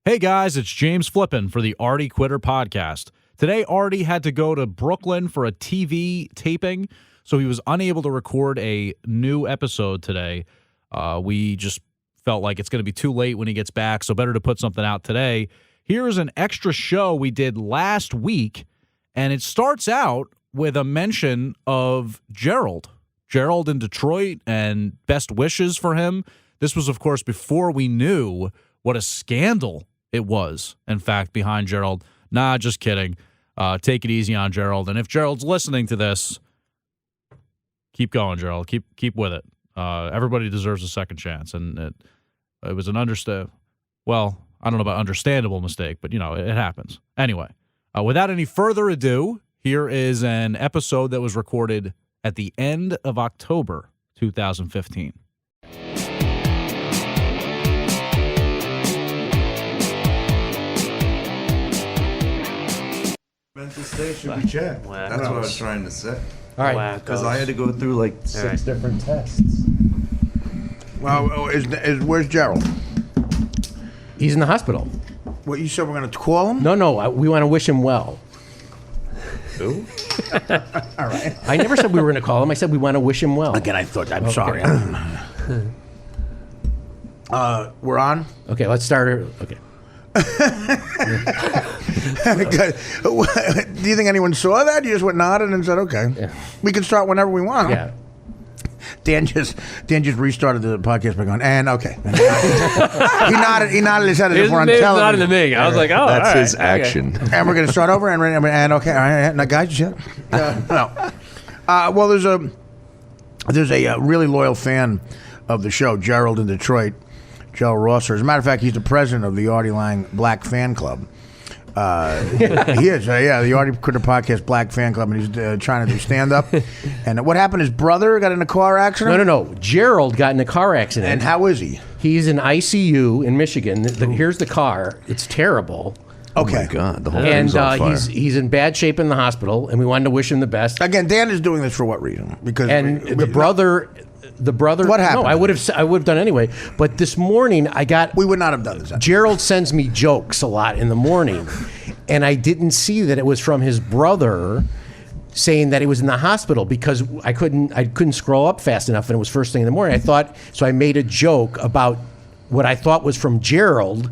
Hey guys, it's James Flippin for the Artie Quitter podcast. Today, Artie had to go to Brooklyn for a TV taping, so he was unable to record a new episode today. We just felt like it's going to be too late when he gets back, so better to put something out today. Here's an extra show we did last week, and it starts out with a mention of Gerald. Gerald in Detroit and best wishes for him. This was, of course, before we knew what a scandal it was, in fact, behind Gerald. Nah, just kidding. Take it easy on Gerald. And if Gerald's listening to this, keep going, Gerald. Keep with it. Everybody deserves a second chance. And it was an I don't know about understandable mistake, but, it happens. Anyway, without any further ado, here is an episode that was recorded at the end of October 2015. Mental state should be checked. Wow. That's what I was trying to say. All right. Because I had to go through like six different tests. Well, where's Gerald? He's in the hospital. What, you said we're going to call him? No, we want to wish him well. Who? All right. I never said we were going to call him. I said we want to wish him well. Again, I'm sorry. We're on? Okay, let's start. Okay. Do you think anyone saw that? You just went nodded and said, okay. Yeah. We can start whenever we want. Yeah. Dan just restarted the podcast by going, and okay. he nodded his head as if we're on It's not television. in the me. I was like, oh, That's all right, his action. okay. And we're going to start over and okay. All right. Now, guys, yeah. No. Well, there's a really loyal fan of the show, Gerald in Detroit, Joe Rosser. As a matter of fact, he's the president of the Artie Lang Black Fan Club. He is, the Artie Quitter Podcast Black Fan Club, and he's trying to do stand-up. And what happened? His brother got in a car accident? No. Gerald got in a car accident. And how is he? He's in ICU in Michigan. Here's the car. It's terrible. Okay. Oh, my God. The whole And thing's on fire. he's in bad shape in the hospital, and we wanted to wish him the best. Again, Dan is doing this for what reason? Because And the brother. What happened? No, I would have done anyway. But this morning we would not have done this. Gerald sends me jokes a lot in the morning, and I didn't see that it was from his brother saying that he was in the hospital because I couldn't scroll up fast enough, and it was first thing in the morning. I made a joke about what I thought was from Gerald.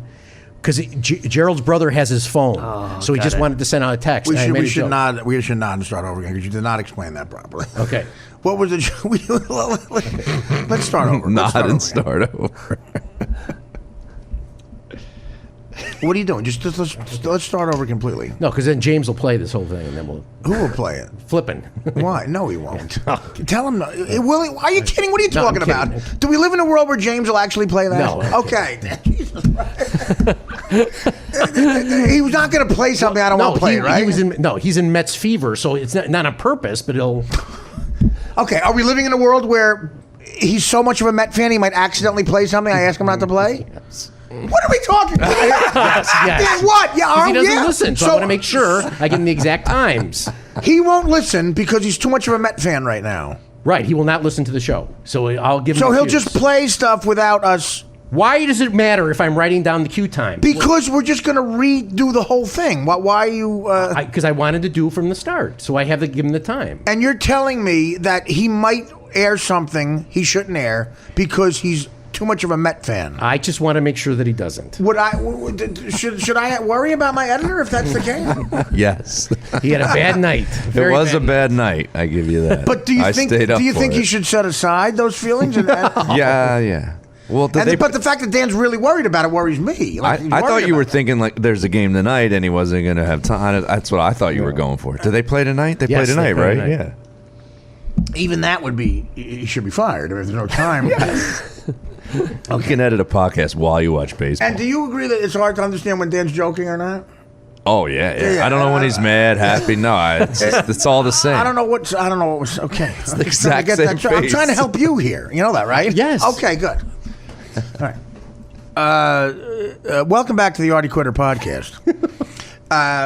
Because Gerald's brother has his phone, so he just wanted to send out a text. We should not and start over again because you did not explain that properly. Okay. What was it? Let's start over. Start over. What are you doing? Just let's start over completely. No, because then James will play this whole thing, and then Who will play it? flipping. Why? No, he won't. Tell him. No. Are you kidding? What are you No, I'm talking about? kidding. Do we live in a world where James will actually play that? No. Okay. Jesus Christ. He was not going to play something I don't want to play, right? He's in Mets fever, so it's not on purpose, but he'll. Okay. Are we living in a world where he's so much of a Met fan he might accidentally play something I ask him not to play? Yes. What are we talking about? Yes. Yeah, what? Yeah, He doesn't yeah. listen, so I want to make sure I give him the exact times. He won't listen because he's too much of a Met fan right now. Right, he will not listen to the show, so I'll give him. So the he'll cues. just play stuff without us. Why does it matter if I'm writing down the cue time? Because we're just going to redo the whole thing. Why are you... Because I wanted to do from the start, so I have to give him the time. And you're telling me that he might air something he shouldn't air because he's too much of a Met fan. I just want to make sure that he doesn't. Should I worry about my editor if that's the case? Yes. He had a bad night. It was a bad night. I give you that. But do you think he should set aside those feelings? Yeah. Well, but the fact that Dan's really worried about it worries me. I thought you were thinking like there's a game tonight and he wasn't going to have time. That's what I thought you were going for. Did they play tonight? They play tonight, right? Tonight. Yeah. Even that would be, he should be fired if there's no time. You can edit a podcast while you watch baseball. And do you agree that it's hard to understand when Dan's joking or not? Oh yeah. I don't know when he's mad, happy. No, it's all the same. I don't know what was okay. It's the exact same I'm face. trying to help you here. You know that, right? Yes. Okay, good. All right. Welcome back to the Artie Quitter podcast.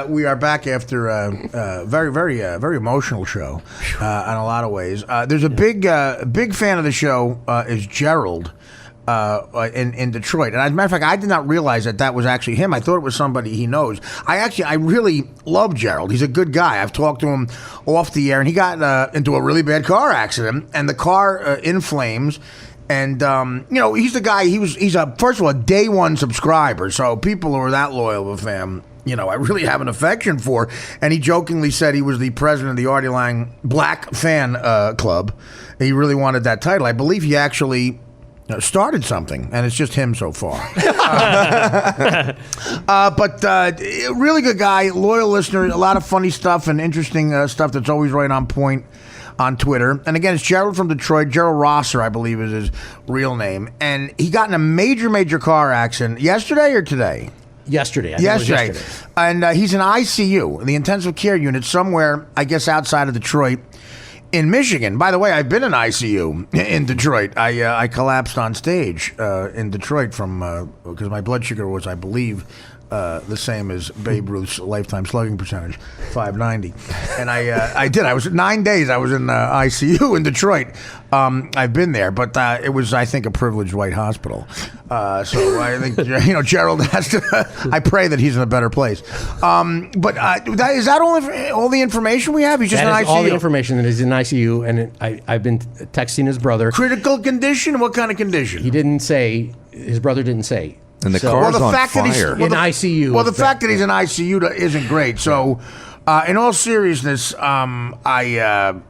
We are back after a very emotional show in a lot of ways. There's a big fan of the show is Gerald. in Detroit. And as a matter of fact, I did not realize that was actually him. I thought it was somebody he knows. I really love Gerald. He's a good guy. I've talked to him off the air, and he got into a really bad car accident, and the car in flames. And he's the guy. He's a first of all a day one subscriber. So people who are that loyal with him, I really have an affection for. And he jokingly said he was the president of the Artie Lang Black Fan Club. He really wanted that title. I believe he actually started something, and it's just him so far. But really good guy, loyal listener, a lot of funny stuff and interesting stuff that's always right on point on Twitter. And again, it's Gerald from Detroit. Gerald Rosser, I believe, is his real name. And he got in a major car accident yesterday or today? Yesterday. Yesterday. And he's in ICU, the intensive care unit, somewhere, I guess, outside of Detroit. In Michigan. By the way, I've been in ICU in Detroit. I collapsed on stage in Detroit from because my blood sugar was, I believe, the same as Babe Ruth's lifetime slugging percentage, 590. And I did. I was 9 days. I was in ICU in Detroit. I've been there, but it was, I think, a privileged white hospital. So I think Gerald has to. I pray that he's in a better place. But is that all the information we have? He's just in ICU. All the information that is in ICU, and I've been texting his brother. Critical condition? What kind of condition? He didn't say. His brother didn't say. And the car's on fire. In ICU. Well, the fact that he's in ICU isn't great. So, in all seriousness, our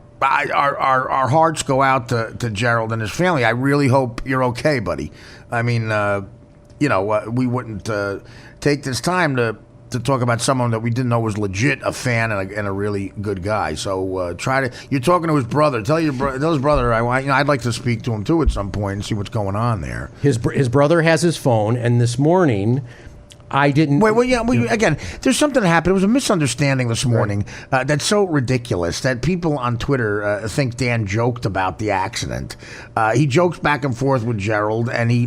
hearts go out to Gerald and his family. I really hope you're okay, buddy. I mean, we wouldn't take this time to talk about someone that we didn't know was legit a fan and a really good guy. So you're talking to his brother. Tell his brother I'd like to speak to him too at some point and see what's going on there. His brother has his phone, and this morning I didn't. Wait, well, yeah. Well, again, there's something that happened. It was a misunderstanding this morning that's so ridiculous that people on Twitter think Dan joked about the accident. He jokes back and forth with Gerald, and he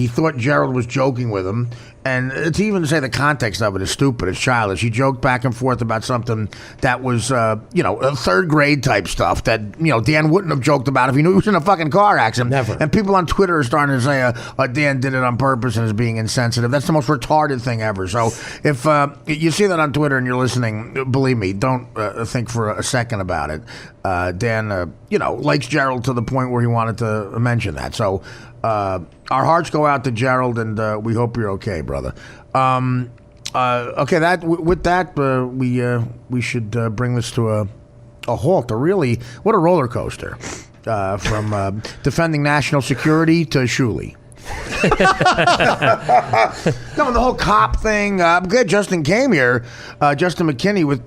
thought Gerald was joking with him. And to even say the context of it is stupid, it's childish. He joked back and forth about something that was, a third grade type stuff that, Dan wouldn't have joked about if he knew he was in a fucking car accident. Never. And people on Twitter are starting to say, Dan did it on purpose and is being insensitive. That's the most retarded thing ever. So if you see that on Twitter and you're listening, believe me, don't think for a second about it. Dan, likes Gerald to the point where he wanted to mention that. So, our hearts go out to Gerald, and we hope you're okay, brother. Okay, we should bring this to a halt. What a roller coaster from defending national security to Shuley. No, the whole cop thing. I'm glad Justin came here. Justin McKinney with,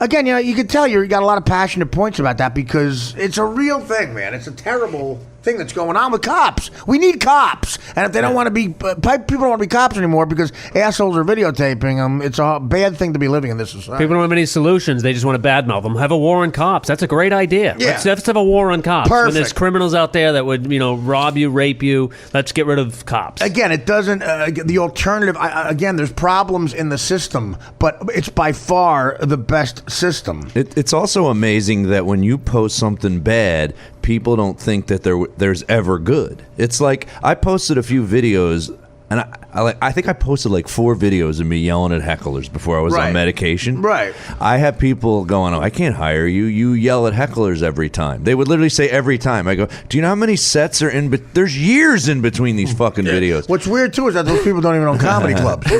again, you could tell you got a lot of passionate points about that because it's a real thing, man. It's a terrible thing that's going on with cops. We need cops. And if they don't want to be, people don't want to be cops anymore because assholes are videotaping them. It's a bad thing to be living in this society. People don't have any solutions. They just want to badmouth them. Have a war on cops. That's a great idea. Yeah. Let's have a war on cops. Perfect. When there's criminals out there that would, rob you, rape you, let's get rid of cops. Again, it doesn't, the alternative, again, there's problems in the system, but it's by far the best system. It's also amazing that when you post something bad, people don't think that there's ever good. It's like I posted a few videos, and I think I posted like 4 videos of me yelling at hecklers before I was on medication. Right. I have people going, I can't hire you. You yell at hecklers every time. They would literally say every time. I go, do you know how many sets are in? There's years in between these fucking videos. What's weird too is that those people don't even own comedy clubs.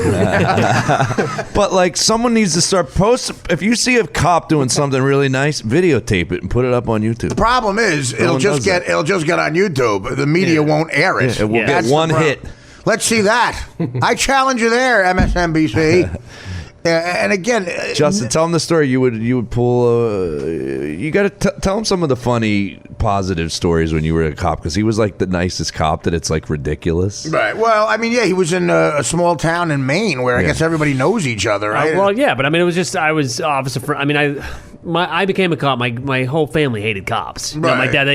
But like someone needs to start posting. If you see a cop doing something really nice, videotape it and put it up on YouTube. The problem is it'll just get on YouTube. The media won't air it. It will get one hit. Let's see that. I challenge you there, MSNBC. And again, Justin, tell him the story. You would pull. You got to tell him some of the funny, positive stories when you were a cop, because he was like the nicest cop that it's like ridiculous. Right. Well, I mean, he was in a small town in Maine where I guess everybody knows each other. Right? But I mean, it was just I was officer for. I mean, I became a cop. My whole family hated cops. Right. My dad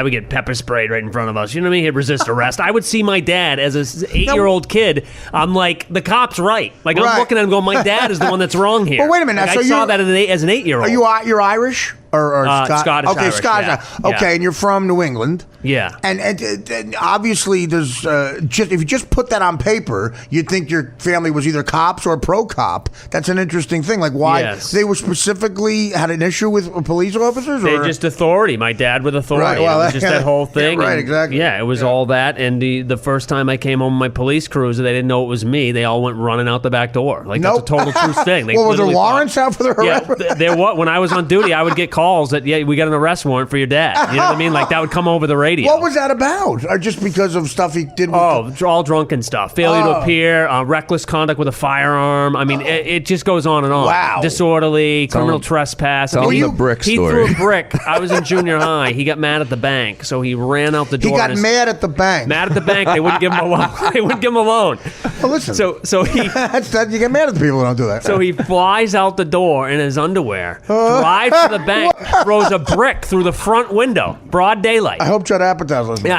would get pepper sprayed right in front of us. You know what I mean? He'd resist arrest. I would see my dad as an 8-year-old kid. I'm like, the cop's right. Like I'm looking at him going, my dad is the one that's wrong here. Well, wait a minute. Like, I saw that as an 8-year-old. You're Irish? or Scottish Okay, Irish, Scottish. yeah. Okay, Yeah. and you're from New England. Yeah. And obviously, there's just if you just put that on paper, you'd think your family was either cops or pro-cop. That's an interesting thing. Like why Yes. they were specifically had an issue with police officers. They Or? just authority. My dad with authority. Right, well, it was just yeah. that whole thing. Yeah, right, and, exactly. Yeah, it was all that. And the first time I came home with my police cruiser, they didn't know it was me. They all went running out the back door. Like Nope. that's a total true thing. They Well, were there literally warrants out for their Yeah, arrest? there was. When I was on duty, I would get calls that we got an arrest warrant for your dad. You know what I mean? Like that would come over the radio. What was that about? Or just because of stuff he did? With All drunken stuff. Failure to appear, reckless conduct with a firearm. I mean, it just goes on and on. Wow. Disorderly, criminal trespass. Tell I mean, him the brick he story. threw a brick. I was in junior high. He got mad at the bank, so he ran out the He door. got and his- mad at the bank. Mad at the bank. They wouldn't give him a loan. They wouldn't give him a loan. Well, listen. So he. That's that. You get mad at the people who don't do that. So he flies out the door in his underwear, drives to the bank, throws a brick through the front window, broad daylight. I hope Judd Apatow's listening.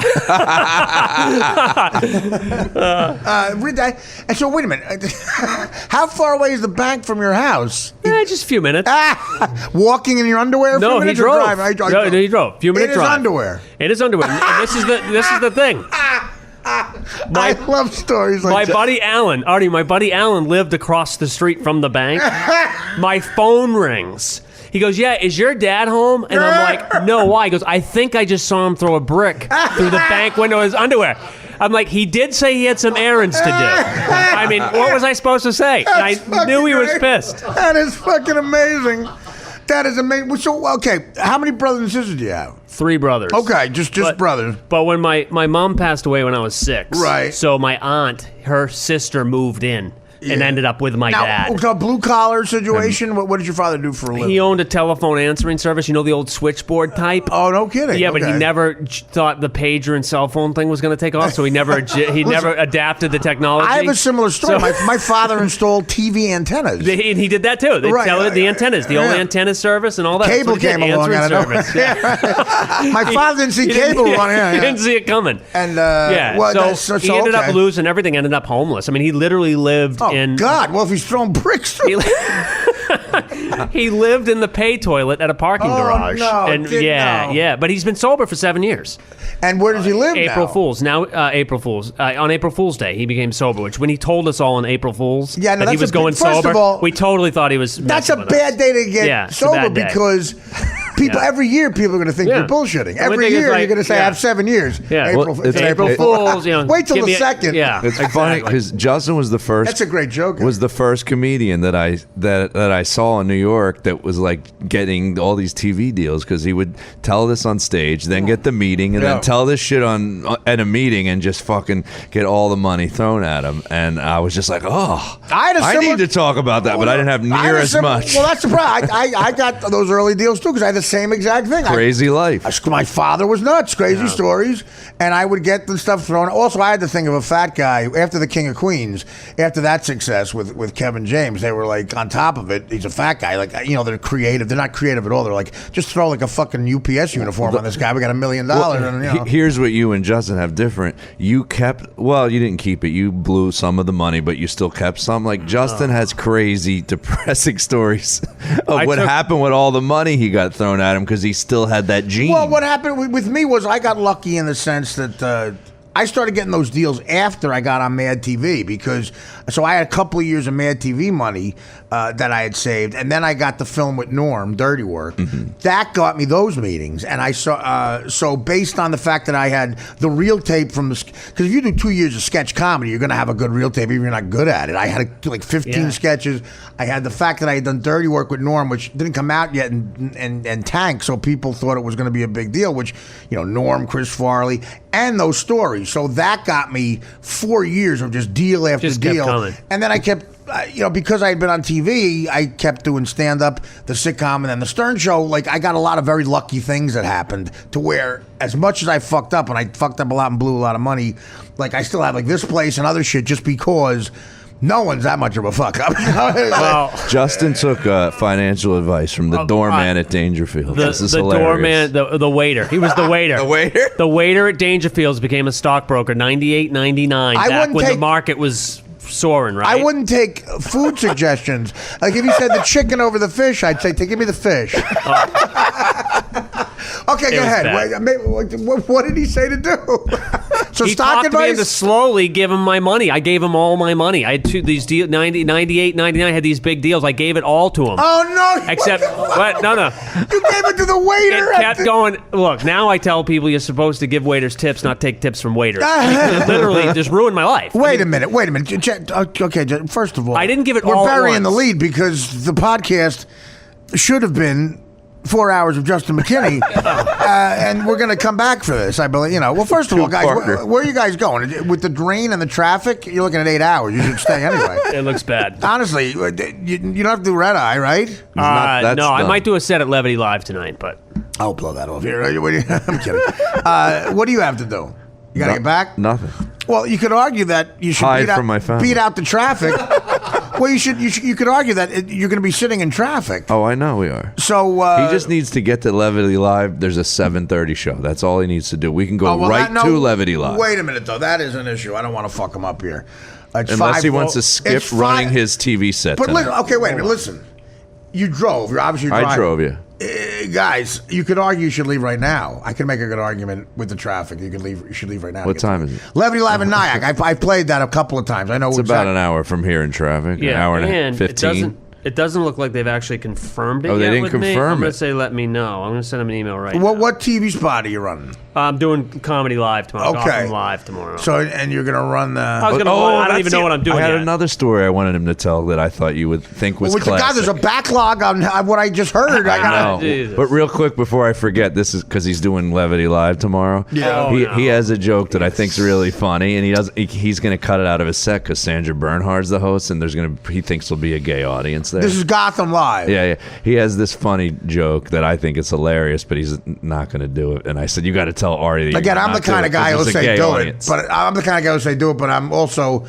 And so wait a minute. How far away is the bank from your house? Just a few minutes. Walking in your underwear? For a No, he minute or drove. driving? No, he drove. Few minute In his drive. underwear. In his underwear. And this is the thing. I love stories like My that. buddy Alan, Artie, my buddy Alan lived across the street from the bank. My phone rings. He goes, yeah, is your dad home? And I'm like, no, why? He goes, I think I just saw him throw a brick through the bank window of his underwear. I'm like, he did say he had some errands to do. I mean, what was I supposed to say? And I That's knew he was fucking pissed. great. That is fucking amazing. That is amazing. So, okay, how many brothers and sisters do you have? 3 brothers. Okay, just brothers. But when my mom passed away when I was 6. Right. So my aunt, her sister moved in and ended up with my Now, dad. a blue collar situation. What did your father do for a living? He owned a telephone answering service. You know the old switchboard type? Oh, no kidding. Yeah, but he Okay. never thought the pager and cell phone thing was going to take off, so he never never adapted the technology. I have a similar story. So- My father installed TV antennas. And he did that too. They Right, tell it the antennas, the old yeah. antenna service and all that. Cable That's what he came did, along answering out of nowhere. service. Yeah. My father didn't see cable running. Yeah, He yeah. didn't see it coming. And yeah, well, so he ended okay. up losing everything. Ended up homeless. I mean, he literally lived Oh in. God! Well, if he's throwing bricks through. He lived in the pay toilet at a parking Oh, garage. no, and didn't know. yeah. But he's been sober for 7 years. And where does he live April now? Fools. Now, April Fools. On April Fool's Day, he became sober, which when he told us all on April Fool's Yeah, no, that he that's was a going big- first sober, of all, we totally thought he was That's a messing with us. bad day to get Yeah, it's a sober bad day. because people every year people are going to think Yeah. you're bullshitting. The only Every thing is, year like, you're going to say I yeah. have 7 years. Yeah. April, Well, it's it's April April Fools, you know. Wait till give the me a- second. Yeah. It's funny because Justin was the first. That's a great joke. Was the first comedian that I saw in New York that was like getting all these TV deals because he would tell this on stage, then get the meeting, and Yeah. then tell this shit at a meeting and just fucking get all the money thrown at him. And I was just like, oh, I need to talk about that, but I didn't have I had near a as similar- much. Well, that's the problem. I got those early deals too because I had the same exact thing. Crazy life. My father was nuts, crazy stories, and I would get the stuff thrown. Also, I had the thing of a fat guy after the King of Queens. After that success with Kevin James, they were like on top of it. He's a fat guy, like they're creative. They're not creative at all. They're like just throw like a fucking UPS uniform on this guy. We got $1 million. And, Here's what you and Justin have different. You didn't keep it. You blew some of the money, but you still kept some. Like Justin has crazy, depressing stories of what happened with all the money he got thrown at him because he still had that gene. Well, what happened with me was I got lucky in the sense that I started getting those deals after I got on Mad TV so I had a couple of years of Mad TV money that I had saved, and then I got the film with Norm, Dirty Work. Mm-hmm. That got me those meetings, and I saw. So based on the fact that I had the reel tape from because if you do 2 years of sketch comedy, you're going to have a good reel tape, even if you're not good at it. I had like 15 sketches. I had the fact that I had done Dirty Work with Norm, which didn't come out yet, and tanked, so people thought it was going to be a big deal. Which Norm, Chris Farley, and those stories. So that got me 4 years of just deal after Just kept deal, coming. and then I kept. Because I had been on TV, I kept doing stand-up, the sitcom, and then the Stern Show. Like, I got a lot of very lucky things that happened to where, as much as I fucked up, and I fucked up a lot and blew a lot of money, like, I still have, like, this place and other shit just because no one's that much of a fuck-up. Well, Justin took financial advice from the doorman at Dangerfield. This is the hilarious. doorman, the waiter. He was the waiter. The waiter? The waiter at Dangerfields became a stockbroker, 98, 99, I back wouldn't when the take- market was soaring, right? I wouldn't take food suggestions. Like, if you said the chicken over the fish, I'd say, give me the fish. Okay, go ahead. bad. What did he say to do? So He stock talked me into advice. slowly give him my money. I gave him all my money. I had these deals, 90, 98, 99, had these big deals. I gave it all to him. Oh no! Except, what? No. You gave it to the waiter. It kept going. Look, now I tell people you're supposed to give waiters tips, not take tips from waiters. It literally just ruined my life. Wait a minute. Okay, first of all, I didn't give it we're all at burying the once. lead because the podcast should have been 4 hours of Justin McKinney, and we're going to come back for this, I believe. Well, first of all, guys, where are you guys going? With the drain and the traffic, you're looking at 8 hours. You should stay anyway. It looks bad. Honestly, you don't have to do red eye, right? No, I might do a set at Levity Live tonight, but I'll blow that off here. I'm kidding. What do you have to do? You got to get back? Nothing. Well, you could argue that you should Hide from my family. beat out the traffic. Well, you could argue that you're going to be sitting in traffic. Oh, I know we are. So He just needs to get to Levity Live. There's a 7:30 show. That's all he needs to do. We can go to Levity Live. Wait a minute, though. That is an issue. I don't want to fuck him up here. It's Unless he wants to skip running his TV set. But tonight. listen, okay, wait a minute. Listen, you drove. You're obviously driving. I drove you. Guys, you could argue you should leave right now. I can make a good argument with the traffic. You should leave right now. What time is it? Levity Live in Nyack. I've played that a couple of times. I know It's about an hour from here in traffic. yeah, An hour and 15. It doesn't look like they've actually confirmed it. Oh, they yet didn't with me. confirm I'm going it. to say let me know. I'm going to send him an email right now. What TV spot are you running? I'm doing Comedy Live tomorrow. Okay. Gotham Live tomorrow. So, and you're going to run the... I was going to. I don't even know what I'm doing I had yet. another story I wanted him to tell that I thought you would think was God, classic. there's a backlog on what I just heard. I got. No. Jesus. But real quick before I forget, this is because he's doing Levity Live tomorrow. Yeah. Oh, he has a joke that I think's really funny, and he's going to cut it out of his set because Sandra Bernhard's the host, and he thinks there'll be a gay audience there. This is Gotham Live. Yeah. He has this funny joke that I think is hilarious, but he's not going to do it. And I said, you got to tell Artie. That Again, I'm the kind of guy who'll say do audience. it, but I'm the kind of guy who'll say do it. But I'm also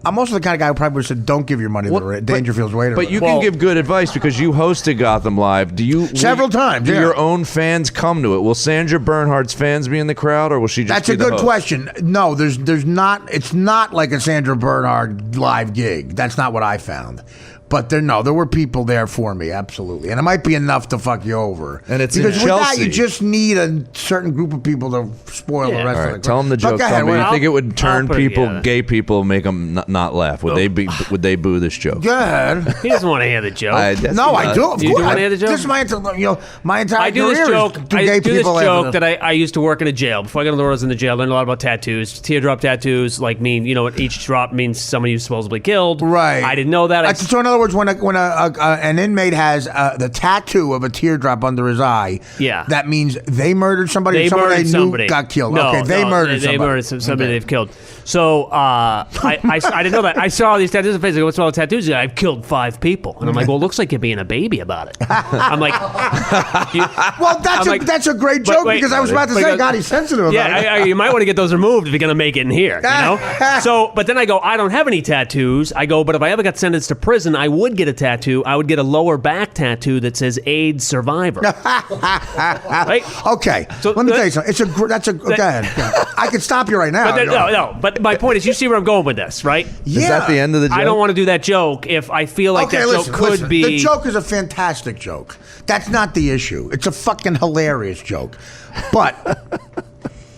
the kind of guy who probably would have said don't give your money to the Dangerfield's waiter. But you can give good advice because you hosted Gotham Live. Several times, Do yeah. your own fans come to it? Will Sandra Bernhard's fans be in the crowd, or will she just? That's be a the good host? question. No, there's not. It's not like a Sandra Bernhard live gig. That's not what I found. But there were people there for me, absolutely, and it might be enough to fuck you over. And it's because in with that, Chelsea. you just need a certain group of people to spoil the rest All of right, the. tell him the But joke. go ahead, Tell me you I'll- think it would turn put it people, together. gay people, make them not laugh? Would they boo this joke? Go ahead. He doesn't want to hear the joke. No, I do. Of You do course. wanna hear the joke? This is my entire I do career this joke. is do I gay do this people joke after that I used to work in a jail. Before I got into the world, I was in the jail. I learned a lot about tattoos. Teardrop tattoos, mean each drop means somebody who's supposedly killed. Right. I didn't know that. So in other words, when an inmate has the tattoo of a teardrop under his eye, Yeah. that means they murdered somebody. They somebody murdered they somebody. knew got killed. No, Okay, they no, murdered They somebody. murdered somebody Okay. they've killed. So I didn't know that. I saw all these tattoos on Facebook. What's all the tattoos? I've killed 5 people, and I'm like, well, it looks like you're being a baby about it. I'm like, Well, that's a great But joke wait, because I was about to but say, goes- God, he's sensitive about it. yeah, you might want to get those removed if you're going to make it in here, So, but then I go, I don't have any tattoos. I go, but if I ever got sentenced to prison, I would get a tattoo. I would get a lower back tattoo that says AIDS survivor. Right? Okay, So let me that- tell you something. Go ahead. I can stop you right now. But no. But my point is, you see where I'm going with this, right? Yeah. Is that the end of the joke? I don't want to do that joke if I feel like that joke could be. The joke is a fantastic joke. That's not the issue. It's a fucking hilarious joke. But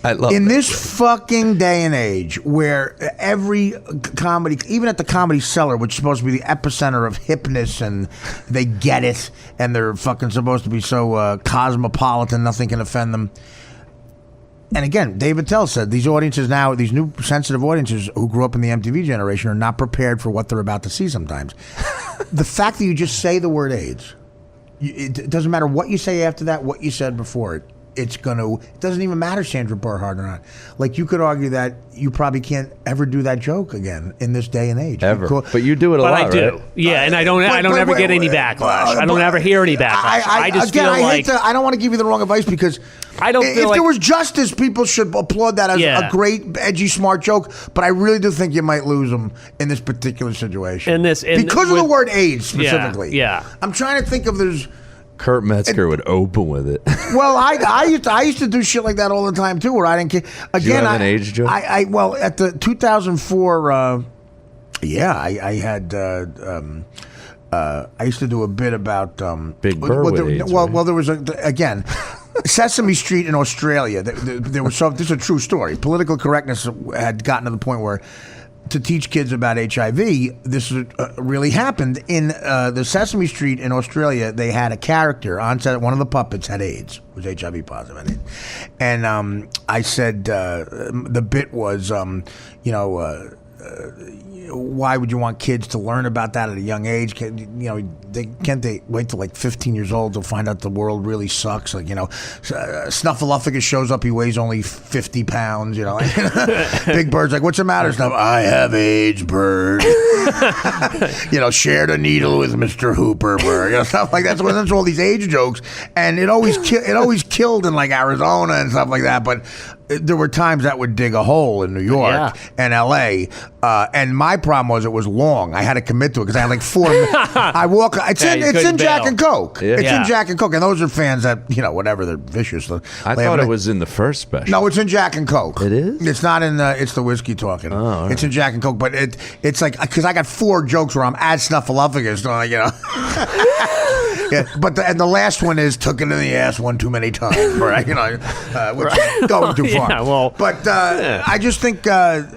I love in that this joke. fucking day and age where every comedy, even at the Comedy Cellar, which is supposed to be the epicenter of hipness and they get it and they're fucking supposed to be so cosmopolitan, nothing can offend them. And again, David Tell said these audiences now, these new sensitive audiences who grew up in the MTV generation are not prepared for what they're about to see sometimes. The fact that you just say the word AIDS, it doesn't matter what you say after that, what you said before it. It doesn't even matter Sandra Bernhard or not. Like, you could argue that you probably can't ever do that joke again in this day and age. Ever. Because- But you do it a But lot, I do, right? yeah, and I don't ever get any backlash. I don't ever hear any backlash. I just feel like I don't want to give you the wrong advice because I don't feel if like there was justice, people should applaud that as a great, edgy, smart joke. But I really do think you might lose them in this particular situation. Because of the word AIDS specifically. Yeah. I'm trying to think of there's. Kurt Metzger would open with it. Well, I used to do shit like that all the time too, where I didn't care. Again, you have an age joke? Well, at the 2004, I had. I used to do a bit about Big Burr with AIDS, well, right? well, there was again. Sesame Street in Australia. There was this is a true story. Political correctness had gotten to the point where, to teach kids about HIV, this really happened in the Sesame Street in Australia. They had a character on set. One of the puppets had AIDS, was HIV positive, and I said the bit was, why would you want kids to learn about that at a young age? Can't they wait till like 15 years old to find out the world really sucks? Like, Snuffleupagus shows up, he weighs only 50 pounds, Big Bird's like, what's the matter, Snuff? I have AIDS, Bird. Shared a needle with Mr. Hooper, Bird. Stuff like that. So that's all these age jokes, and it always killed in like Arizona and stuff like that, but there were times that would dig a hole in New York and L.A. And my problem was it was long. I had to commit to it because I had like 4 minutes. I walk. It's in Jack and Coke. Yeah. It's in Jack and Coke, and those are fans that whatever, they're vicious. I thought it was in the first special. No, it's in Jack and Coke. It is. It's not in the. It's the whiskey talking. Oh, right. It's in Jack and Coke, but it's like because I got 4 jokes where I'm at Snuffleupagus, Yeah, but the last one is took it in the ass one too many times, right? Which is going too far. Yeah, well, but I just think, nowadays,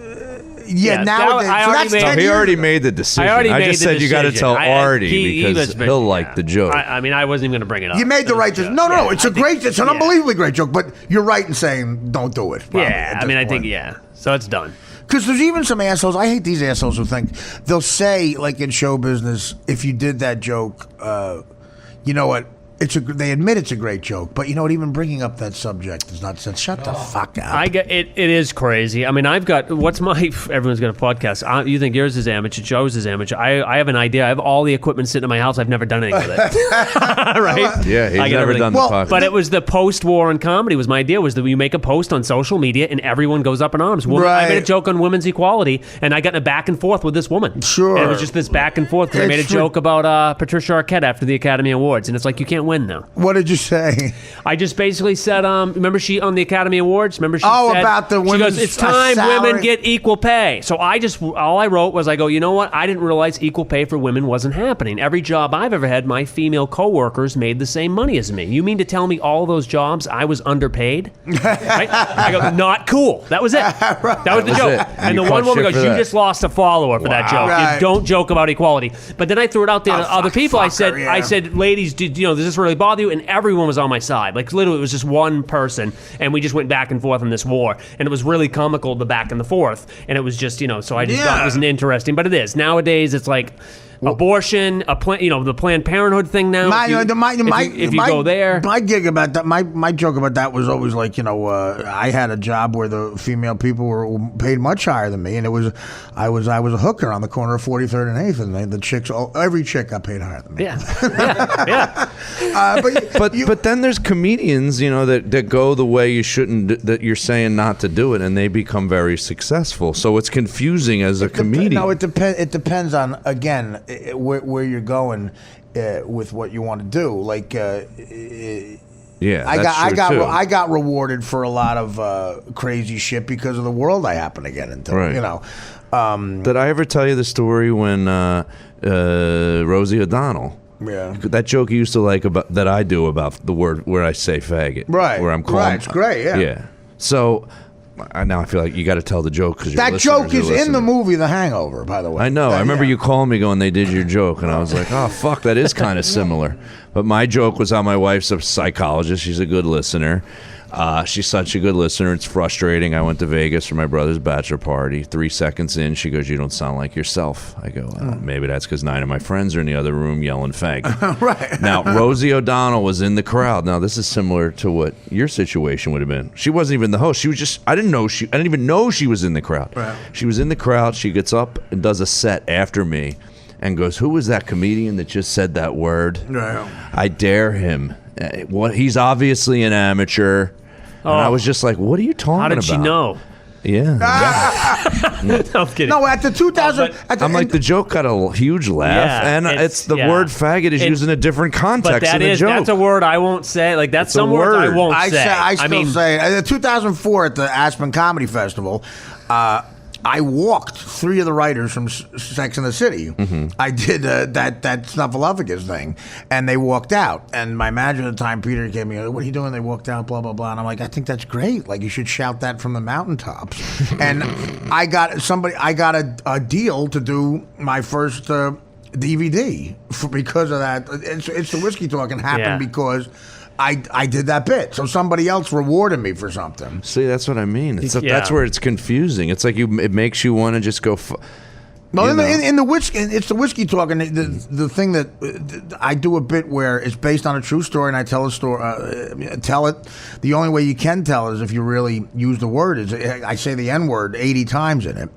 He already made the decision. I just said you got to tell Artie because he'll like the joke. I wasn't even going to bring it up. You made the right decision. No, it's it's an unbelievably great joke. But you're right in saying don't do it. I think so it's done. Because there's even some assholes. I hate these assholes who think they'll say, like in show business, if you did that joke, you know what? They admit it's a great joke, but you know what? Even bringing up that subject is not sense. Shut the fuck up. I get it. It is crazy. I mean, I've got everyone's got a podcast. You think yours is amateur? Joe's is amateur. I have an idea. I have all the equipment sitting in my house. I've never done anything with it. Right? Yeah, he's never done the podcast. But it was the post-war in comedy. Was my idea was that you make a post on social media and everyone goes up in arms. I made a joke on women's equality, and I got in a back and forth with this woman. Sure. And it was just this back and forth because I made a joke about Patricia Arquette after the Academy Awards, and it's like you can't win now. What did you say? I just basically said, remember she on the Academy Awards? Remember she said, about the women's she goes, it's time salary. women get equal pay. So all I wrote was, I go, you know what? I didn't realize equal pay for women wasn't happening. Every job I've ever had, my female coworkers made the same money as me. You mean to tell me all those jobs I was underpaid? Right? I go, not cool. That was it. That was the joke. And the one woman goes, you just lost a follower for that joke. Right. You don't joke about equality. But then I threw it out there to other people. I said, ladies, does this really bother you? And everyone was on my side. Like literally, it was just one person, and we just went back and forth in this war, and it was really comical, the back and the forth, and it was just so I just thought it was an interesting. But it is nowadays. It's like abortion, the Planned Parenthood thing now. If you go there, my gig about that, my joke about that was always like, I had a job where the female people were paid much higher than me, and I was a hooker on the corner of 43rd and 8th, and the chicks, every chick got paid higher than me. Yeah. But then there's comedians, that go the way you shouldn't, that you're saying not to do it, and they become very successful. So it's confusing as a comedian. No, it depends on, again, where you're going with what you want to do. Like, I got rewarded for a lot of crazy shit because of the world I happen to get into. Right. Did I ever tell you the story when Rosie O'Donnell? Yeah. That joke you used to like about that I do about the word where I say faggot. Right. Where I'm calling. Right. It's great. Yeah. Yeah. So now I feel like you got to tell the joke because that joke is in the movie The Hangover, by the way. I know. I remember you calling me going, they did your joke, and I was like, oh fuck, that is kind of similar. But my joke was how my wife's a psychologist. She's a good listener. She's such a good listener. It's frustrating. I went to Vegas for my brother's bachelor party. 3 seconds in, she goes, you don't sound like yourself. I go, maybe that's because 9 of my friends are in the other room yelling faggot. Right. Now, Rosie O'Donnell was in the crowd. Now, this is similar to what your situation would have been. She wasn't even the host. She was just, I didn't even know she was in the crowd. Right. She was in the crowd. She gets up and does a set after me and goes, who was that comedian that just said that word? Right. I dare him. He's obviously an amateur. And I was just like, what are you talking about? How did she know? Yeah. No, I'm kidding. No, at the 2000... I'm like, the joke got a huge laugh, and it's the word faggot is used in a different context in the joke. That's a word I won't say. Like, that's some words I won't say. I still say... In 2004 at the Aspen Comedy Festival, I walked 3 of the writers from Sex and the City. I did that Snuffleupagus thing, and they walked out. And my manager at the time, Peter, gave me, "What are you doing?" They walked out, blah blah blah. And I'm like, "I think that's great. Like, you should shout that from the mountaintops." And I got a deal to do my first DVD because of that. It's the Whiskey Talking happened because I did that bit, so somebody else rewarded me for something. See, that's what I mean. That's where it's confusing. It's like it makes you want to just go. No, in the whiskey, it's the Whiskey Talking. The thing that I do a bit where it's based on a true story, and I tell a story. Tell it. The only way you can tell it is if you really use the word. Is I say the N word 80 times in it,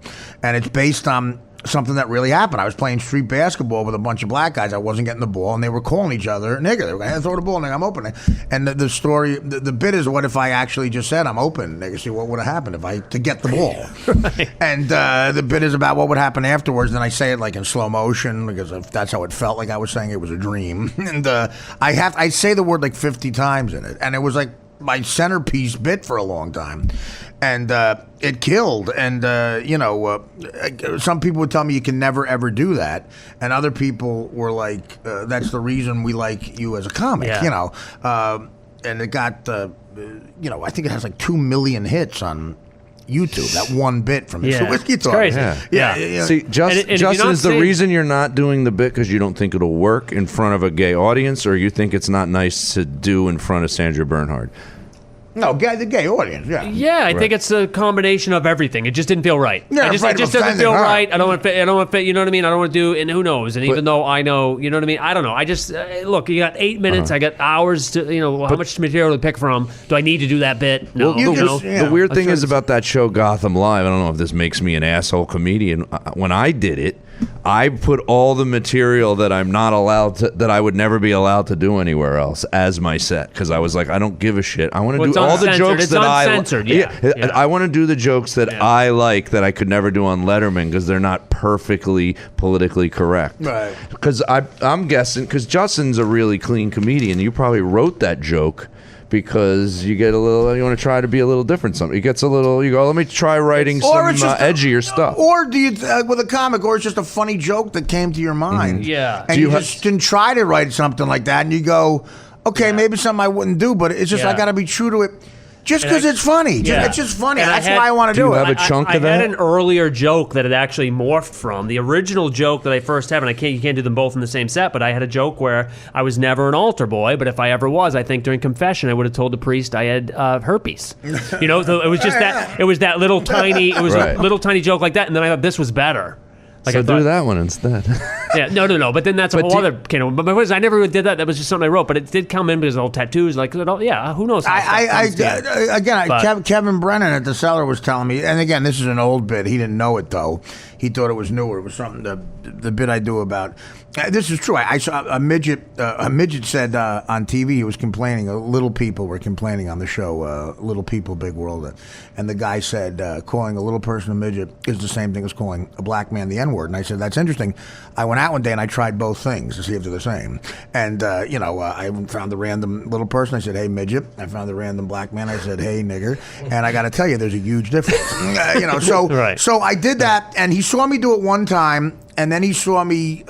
and it's based on something that really happened. I was playing street basketball with a bunch of black guys. I wasn't getting the ball, and they were calling each other nigger. They were going, throw the ball, nigga, I'm open. And the story, the bit is, what if I actually just said I'm open, nigga? See what would have happened to get the ball. Right. And the bit is about what would happen afterwards. And I say it like in slow motion because that's how it felt, like I was saying it was a dream. And I say the word like 50 times in it, and it was like my centerpiece bit for a long time. And it killed. And, some people would tell me you can never, ever do that. And other people were like, that's the reason we like you as a comic, and it got, I think it has like 2 million hits on YouTube, that one bit from Mr. Whiskey Talk. Crazy. Yeah. See, Justin, is the reason you're not doing the bit because you don't think it'll work in front of a gay audience, or you think it's not nice to do in front of Sandra Bernhard? No, the gay audience, I think it's a combination of everything. It just didn't feel right. Yeah, it just doesn't feel right. I don't want to fit, you know what I mean? I don't want to do, and who knows? And even though I know, you know what I mean? I don't know. I just, look, you got 8 minutes, I got hours to, how much material to pick from. Do I need to do that bit? No. The weird thing is about that show, Gotham Live, I don't know if this makes me an asshole comedian. When I did it, I put all the material that I'm not allowed to, that I would never be allowed to do anywhere else as my set, because I was like, I don't give a shit. I want to do all the jokes that I want to do the jokes that I like that I could never do on Letterman because they're not perfectly politically correct. Right. Because I'm guessing, because Justin's a really clean comedian, you probably wrote that joke because you get a little, you want to try to be a little different. Something, it gets a little, you go, let me try writing some edgier stuff. Or do you, with a comic, or it's just a funny joke that came to your mind. Yeah. And you just didn't try to write something like that, and you go, okay, maybe something I wouldn't do, but it's just, I got to be true to it. Just because it's funny. It's just funny. And that's why I want to do it. Do you have a chunk of that? I had an earlier joke that it actually morphed from. The original joke that I first had, and you can't do them both in the same set, but I had a joke where I was never an altar boy, but if I ever was, I think during confession, I would have told the priest I had herpes. So it was just that, it was that little tiny, a little tiny joke like that, and then I thought this was better. So do that one instead. No. But then that's a whole other kind of. But my point is, I never really did that. That was just something I wrote. But it did come in because of all tattoos. Like, who knows? Kevin Brennan at the Cellar was telling me, and again, this is an old bit. He didn't know it though. He thought it was newer. It was something the bit I do about. This is true. I saw a midget. A midget said on TV he was complaining. Little people were complaining on the show. Little People, Big World, and the guy said calling a little person a midget is the same thing as calling a black man the N-word. And I said that's interesting. I went out one day and I tried both things to see if they're the same. And I found the random little person. I said, "Hey, midget." I found the random black man. I said, "Hey, nigger." And I got to tell you, there's a huge difference. So I did that, and he saw me do it one time, and then he saw me.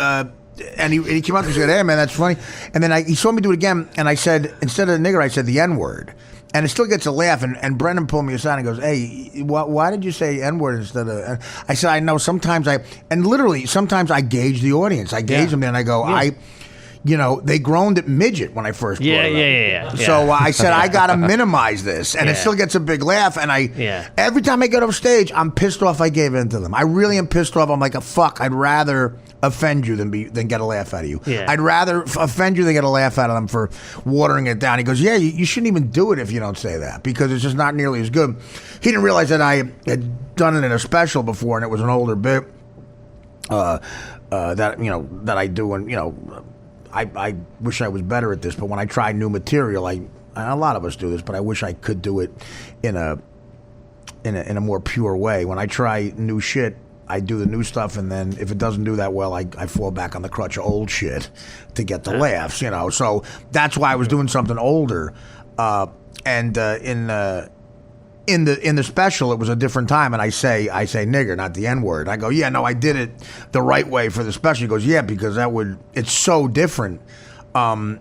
And he came up and said, "Hey, man, that's funny." And then he saw me do it again, and I said, instead of nigger, I said the N-word. And it still gets a laugh. And Brendan pulled me aside and goes, "Hey, why did you say N-word instead of..." I said, "I know, sometimes I gauge the audience. I gauge them, and I go, they groaned at midget when I first brought it up. So I said, I got to minimize this. And it still gets a big laugh. And every time I get off stage, I'm pissed off I gave in to them. I really am pissed off. I'm like, fuck, I'd rather offend you than get a laugh out of you. I'd rather offend you than get a laugh out of them for watering it down. He goes, you shouldn't even do it if you don't say that, because it's just not nearly as good. He didn't realize that I had done it in a special before, and it was an older bit that I do. And, I wish I was better at this, but when I try new material, a lot of us do this, but I wish I could do it in a more pure way. When I try new shit, I do the new stuff, and then if it doesn't do that well, I fall back on the crutch of old shit to get the laughs, So that's why I was doing something older. in the special, it was a different time, and I say nigger, not the N-word. I go, yeah, no, I did it the right way for the special. He goes, yeah, because it's so different. To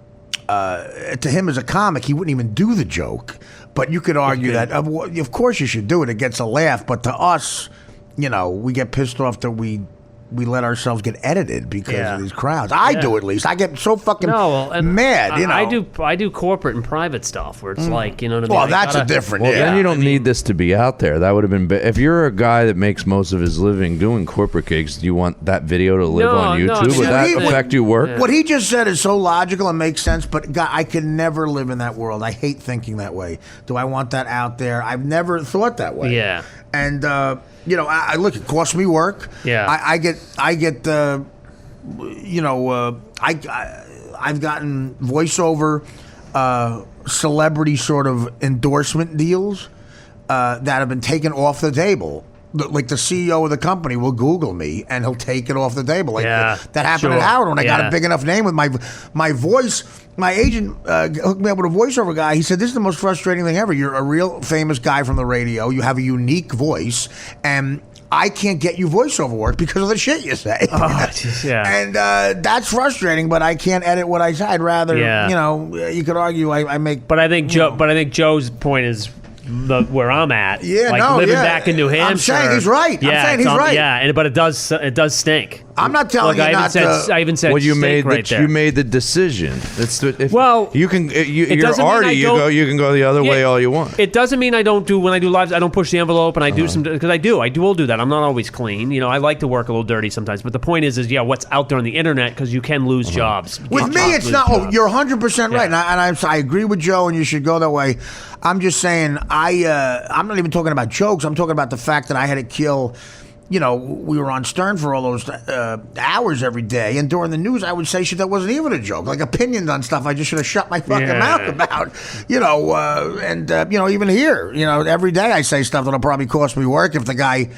him as a comic, he wouldn't even do the joke. But you could argue that, of course you should do it. It gets a laugh. But to us, we get pissed off that we let ourselves get edited because of these crowds. I do, at least. I get so fucking mad. I do corporate and private stuff where it's like, you know what I mean? Well, that's a different. Well, then you don't need this to be out there. That would have been if you're a guy that makes most of his living doing corporate gigs. Do you want that video to live on YouTube? Would that affect your work? Yeah. What he just said is so logical and makes sense. But God, I could never live in that world. I hate thinking that way. Do I want that out there? I've never thought that way. Yeah. And I look. It costs me work. Yeah. I've gotten voiceover, celebrity sort of endorsement deals that have been taken off the table. Like the CEO of the company will Google me and he'll take it off the table. Like that happened at Howard when I got a big enough name with my voice. My agent hooked me up with a voiceover guy. He said, this is the most frustrating thing ever. You're a real famous guy from the radio. You have a unique voice, and I can't get you voiceover work because of the shit you say. And that's frustrating, but I can't edit what I say. I'd rather, you could argue I make... But I think Joe's point is... where I'm at, living back in New Hampshire. I'm saying he's right. But it does stink. I'm not telling you not to. I even said you made right there. You made the decision. You can. You're doesn't mean Artie. You can go the other way all you want. It doesn't mean I don't do when I do lives. I don't push the envelope and I do some because I will do that. I'm not always clean. I like to work a little dirty sometimes. But the point is what's out there on the internet because you can lose jobs. With me, it's not. Oh, you're 100% right, and I agree with Joe, and you should go that way. I'm just saying, I'm not even talking about jokes. I'm talking about the fact that I had to kill. We were on Stern for all those hours every day, and during the news, I would say shit that wasn't even a joke, like opinions on stuff I just should have shut my fucking mouth about. Even here, every day I say stuff that'll probably cost me work if the guy.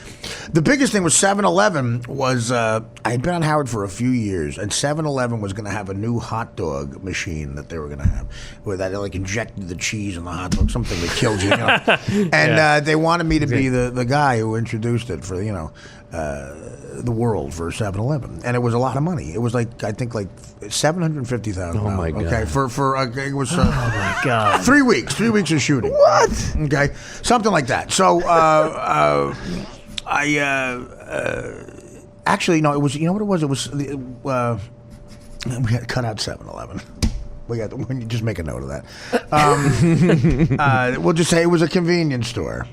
The biggest thing was 7-Eleven was I had been on Howard for a few years, and 7-Eleven was going to have a new hot dog machine that they were going to have, where that like injected the cheese in the hot dog, something that killed you. And they wanted me to be the guy who introduced it for the world for 7-Eleven, and it was a lot of money. It was like I think like $750,000. Oh my god! Okay, for it was. Oh my god! 3 weeks. 3 weeks of shooting. What? Okay, something like that. So actually no, it was. You know what it was? It was we had to cut out 7-Eleven. When you just make a note of that. We'll just say it was a convenience store.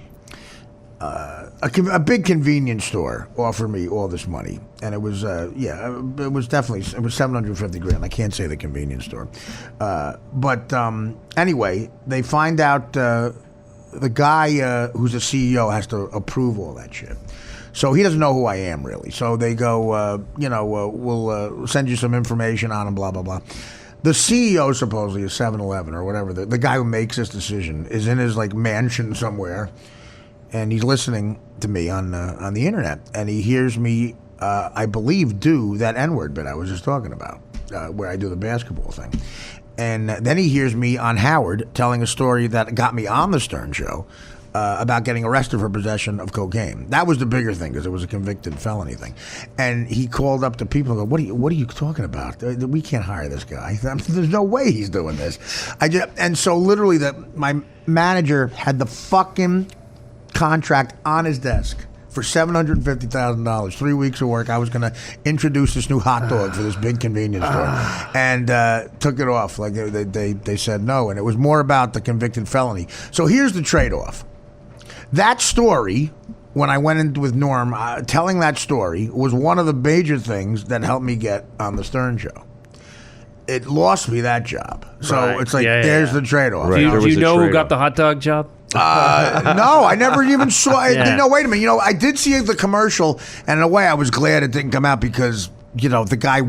A big convenience store offered me all this money, and it was it was $750,000. I can't say the convenience store, but anyway, they find out the guy who's the CEO has to approve all that shit. So he doesn't know who I am really. So they go, we'll send you some information on him, blah blah blah. The CEO supposedly is 7-Eleven or whatever. The guy who makes this decision is in his like mansion somewhere. And he's listening to me on the internet, and he hears me, I believe, do that N-word bit I was just talking about, where I do the basketball thing. And then he hears me on Howard telling a story that got me on the Stern Show about getting arrested for possession of cocaine. That was the bigger thing because it was a convicted felony thing. And he called up the people and go, what are you talking about? We can't hire this guy. There's no way he's doing this. And so literally my manager had the fucking contract on his desk for $750,000, 3 weeks of work. I was going to introduce this new hot dog for this big convenience store, and took it off. Like they said no, and it was more about the convicted felony. So here's the trade-off. That story, when I went in with Norm, telling that story was one of the major things that helped me get on the Stern Show. It lost me that job. So it's like, there's the trade-off. Right. Do you know who got the hot dog job? No, I never even saw it. No, wait a minute. I did see the commercial, and in a way I was glad it didn't come out because, the guy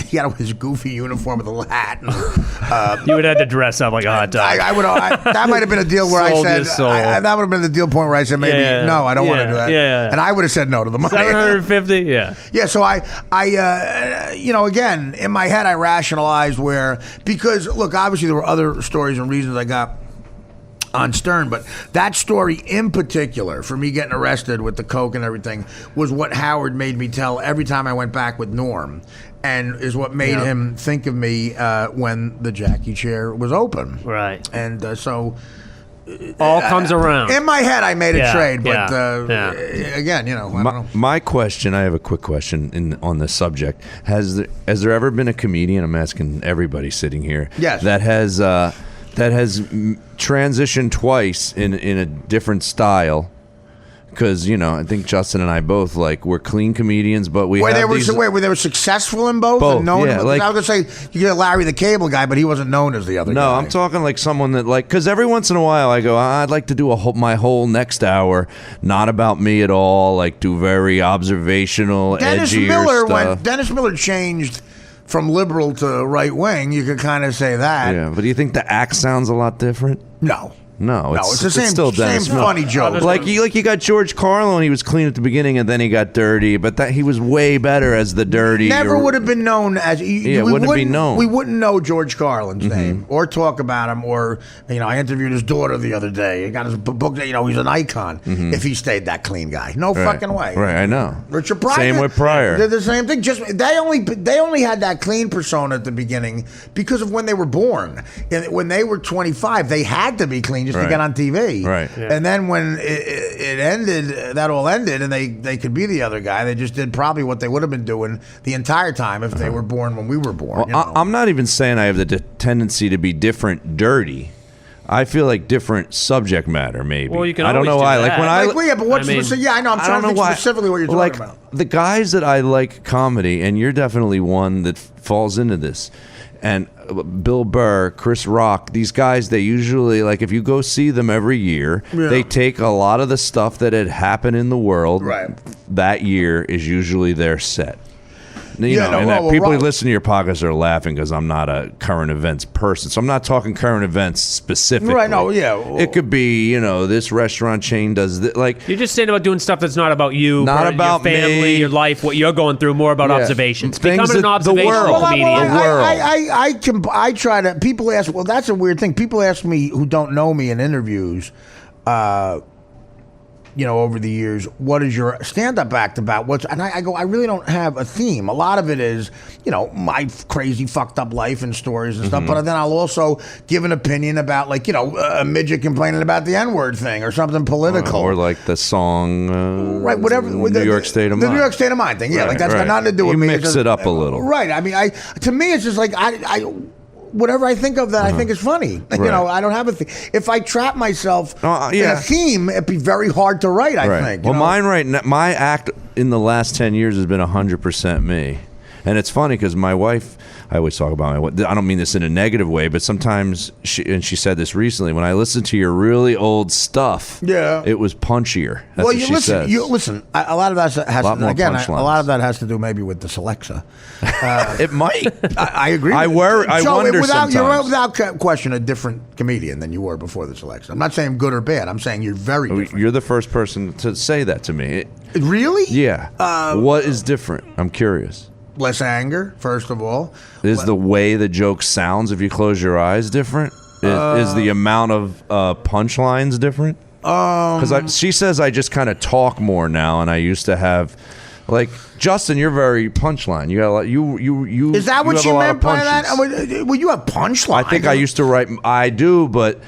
he had his goofy uniform with a hat. And, you would have to dress up like a hot dog. That might have been a deal where I said, that would have been the deal point where I said, maybe, no, I don't want to do that. Yeah. And I would have said no to the money. 750, yeah. Yeah, so I again, in my head, I rationalized because, look, obviously there were other stories and reasons I got on Stern, but that story in particular, for me getting arrested with the coke and everything, was what Howard made me tell every time I went back with Norm, and is what made him think of me when the Jackie chair was open. Right. And so... all comes around. In my head, I made a trade, but again, I don't know. My question, I have a quick question on this subject. Has there ever been a comedian, I'm asking everybody sitting here, yes, that has transitioned twice in a different style? Because I think Justin and I both we're clean comedians, but we were have they were successful in both? Both, and known yeah. I was gonna say you get Larry the Cable Guy, but he wasn't known as the other guy. No, I'm talking like someone that because every once in a while I go, I'd like to do my whole next hour not about me at all, do very observational, edgier stuff. When Dennis Miller changed from liberal to right wing, you could kind of say that. Yeah, but do you think the act sounds a lot different? No, it's the same, still same Dennis Miller. funny joke. You got George Carlin, he was clean at the beginning and then he got dirty, but he was way better as the dirty. Never would have been known as. Wouldn't be known. We wouldn't know George Carlin's name or talk about him, or I interviewed his daughter the other day. He got his book. He's an icon. If he stayed that clean guy, no fucking way. Right, I know. Richard Pryor. Same with Pryor. They're the same thing. Just they only had that clean persona at the beginning because of when they were born. And when they were 25, they had to be clean just to get on TV. Right. Yeah. And then when it ended, that all ended, and they could be the other guy. They just did probably what they would have been doing the entire time if they were born when we were born. Well, I'm not even saying I have the tendency to be different dirty. I feel like different subject matter, maybe. Well, you can I don't always know do why. that. But what's I know. I'm trying to think specifically what you're talking about. The guys that I like comedy, and you're definitely one that falls into this. And Bill Burr, Chris Rock, these guys, they usually, if you go see them every year, they take a lot of the stuff that had happened in the world that year is usually their set. People who listen to your podcast are laughing because I'm not a current events person. So I'm not talking current events specifically. Right, no, yeah. It could be, this restaurant chain does this. You're just saying about doing stuff that's not about you, not about your family, me. your life, what you're going through, more about observations. Things Becoming an observational comedian. I try to, people ask, well, that's a weird thing. People ask me who don't know me in interviews, over the years, what is your stand-up act about? And I go, I really don't have a theme. A lot of it is, my crazy fucked up life and stories and stuff. But then I'll also give an opinion about, a midget complaining about the N-word thing or something political. Or the song, right? Whatever. New York State of Mind. The New York State of Mind thing. Yeah, that's got nothing to do with you me. Mix it up a little. Right. I mean, to me, it's just whatever I think of that I think is funny. I don't have a thing. If I trap myself in a theme, it'd be very hard to write, I think. Well, mine right now, my act in the last 10 years has been 100% me. And it's funny because my wife, I always talk about my wife. I don't mean this in a negative way, but sometimes, she said this recently, when I listen to your really old stuff, it was punchier. That's what she says. Listen, a lot of that a lot of that has to do maybe with this Alexa. It might. I agree. I wonder sometimes. You're without question a different comedian than you were before this Alexa. I'm not saying good or bad. I'm saying you're very different. You're the first person to say that to me. Really? Yeah. What is different? I'm curious. Less anger, first of all. Is the way the joke sounds if you close your eyes different? Is the amount of punchlines different? Because she says I just kind of talk more now, and I used to have, Justin, you're very punchline. You got a lot. You. Is that what you meant by that? Well, you have punchline. I think I used to write. I do, but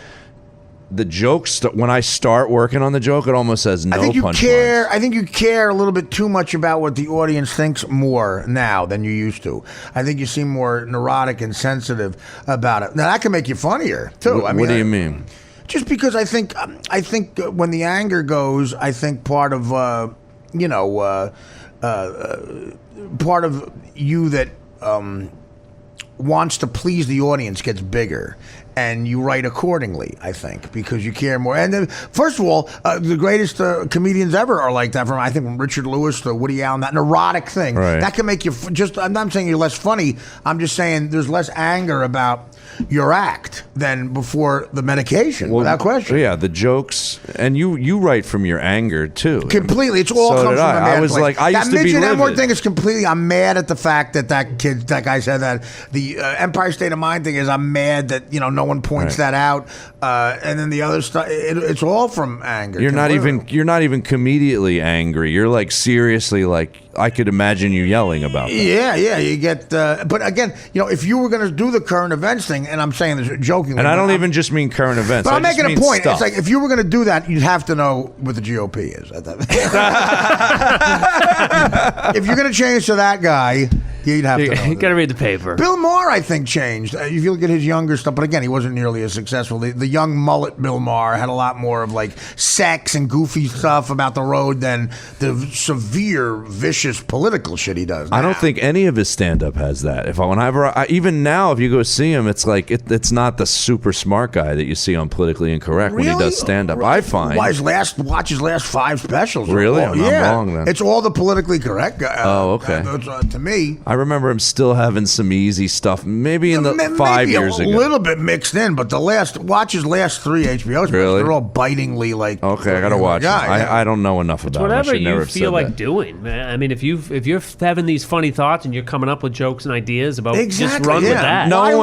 the jokes, when I start working on the joke, it almost says no punchlines. I think you care a little bit too much about what the audience thinks more now than you used to. I think you seem more neurotic and sensitive about it. Now that can make you funnier too. What do you mean? Just because I think when the anger goes, I think part of part of you that wants to please the audience gets bigger. And you write accordingly, I think, because you care more. And then, first of all, the greatest comedians ever are like that. From Richard Lewis to Woody Allen, that neurotic thing that can make you I'm not saying you're less funny. I'm just saying there's less anger about your act than before the medication, without question. Yeah, the jokes, and you write from your anger too. Completely, it's all comes from a mad I was place. I used to be livid. That N-word thing is completely. I'm mad at the fact that guy said that. The Empire State of Mind thing is I'm mad that No one points that out. And then the other stuff, it's all from anger. You're not even immediately angry. You're like seriously like I could imagine you yelling about that. Yeah. You get, but again, if you were going to do the current events thing, and I'm saying this jokingly, and I don't even just mean current events. But I'm making a point. Stuff. It's like if you were going to do that, you'd have to know what the GOP is. If you're going to change to that guy, you'd have to know. You got to read the paper. Bill Maher, I think, changed. If you look at his younger stuff, but again, he wasn't nearly as successful. The young mullet Bill Maher had a lot more of like sex and goofy stuff about the road than the severe, vicious political shit he does now. I don't think any of his stand-up has that. Even now, if you go see him, it's like it's not the super smart guy that you see on Politically Incorrect when he does stand-up. Really? I find. Watch his last 5 specials. Really? I'm wrong then. It's all the politically correct guy. Okay. To me, I remember him still having some easy stuff. Maybe in the 5 years ago, a little bit mixed in, but watch his last 3 HBO specials. Really? They're all bitingly like. Okay, I gotta watch them. I don't know enough about him. Whatever you feel like that. doing, man. I mean, if you're having these funny thoughts and you're coming up with jokes and ideas about, just run with that. No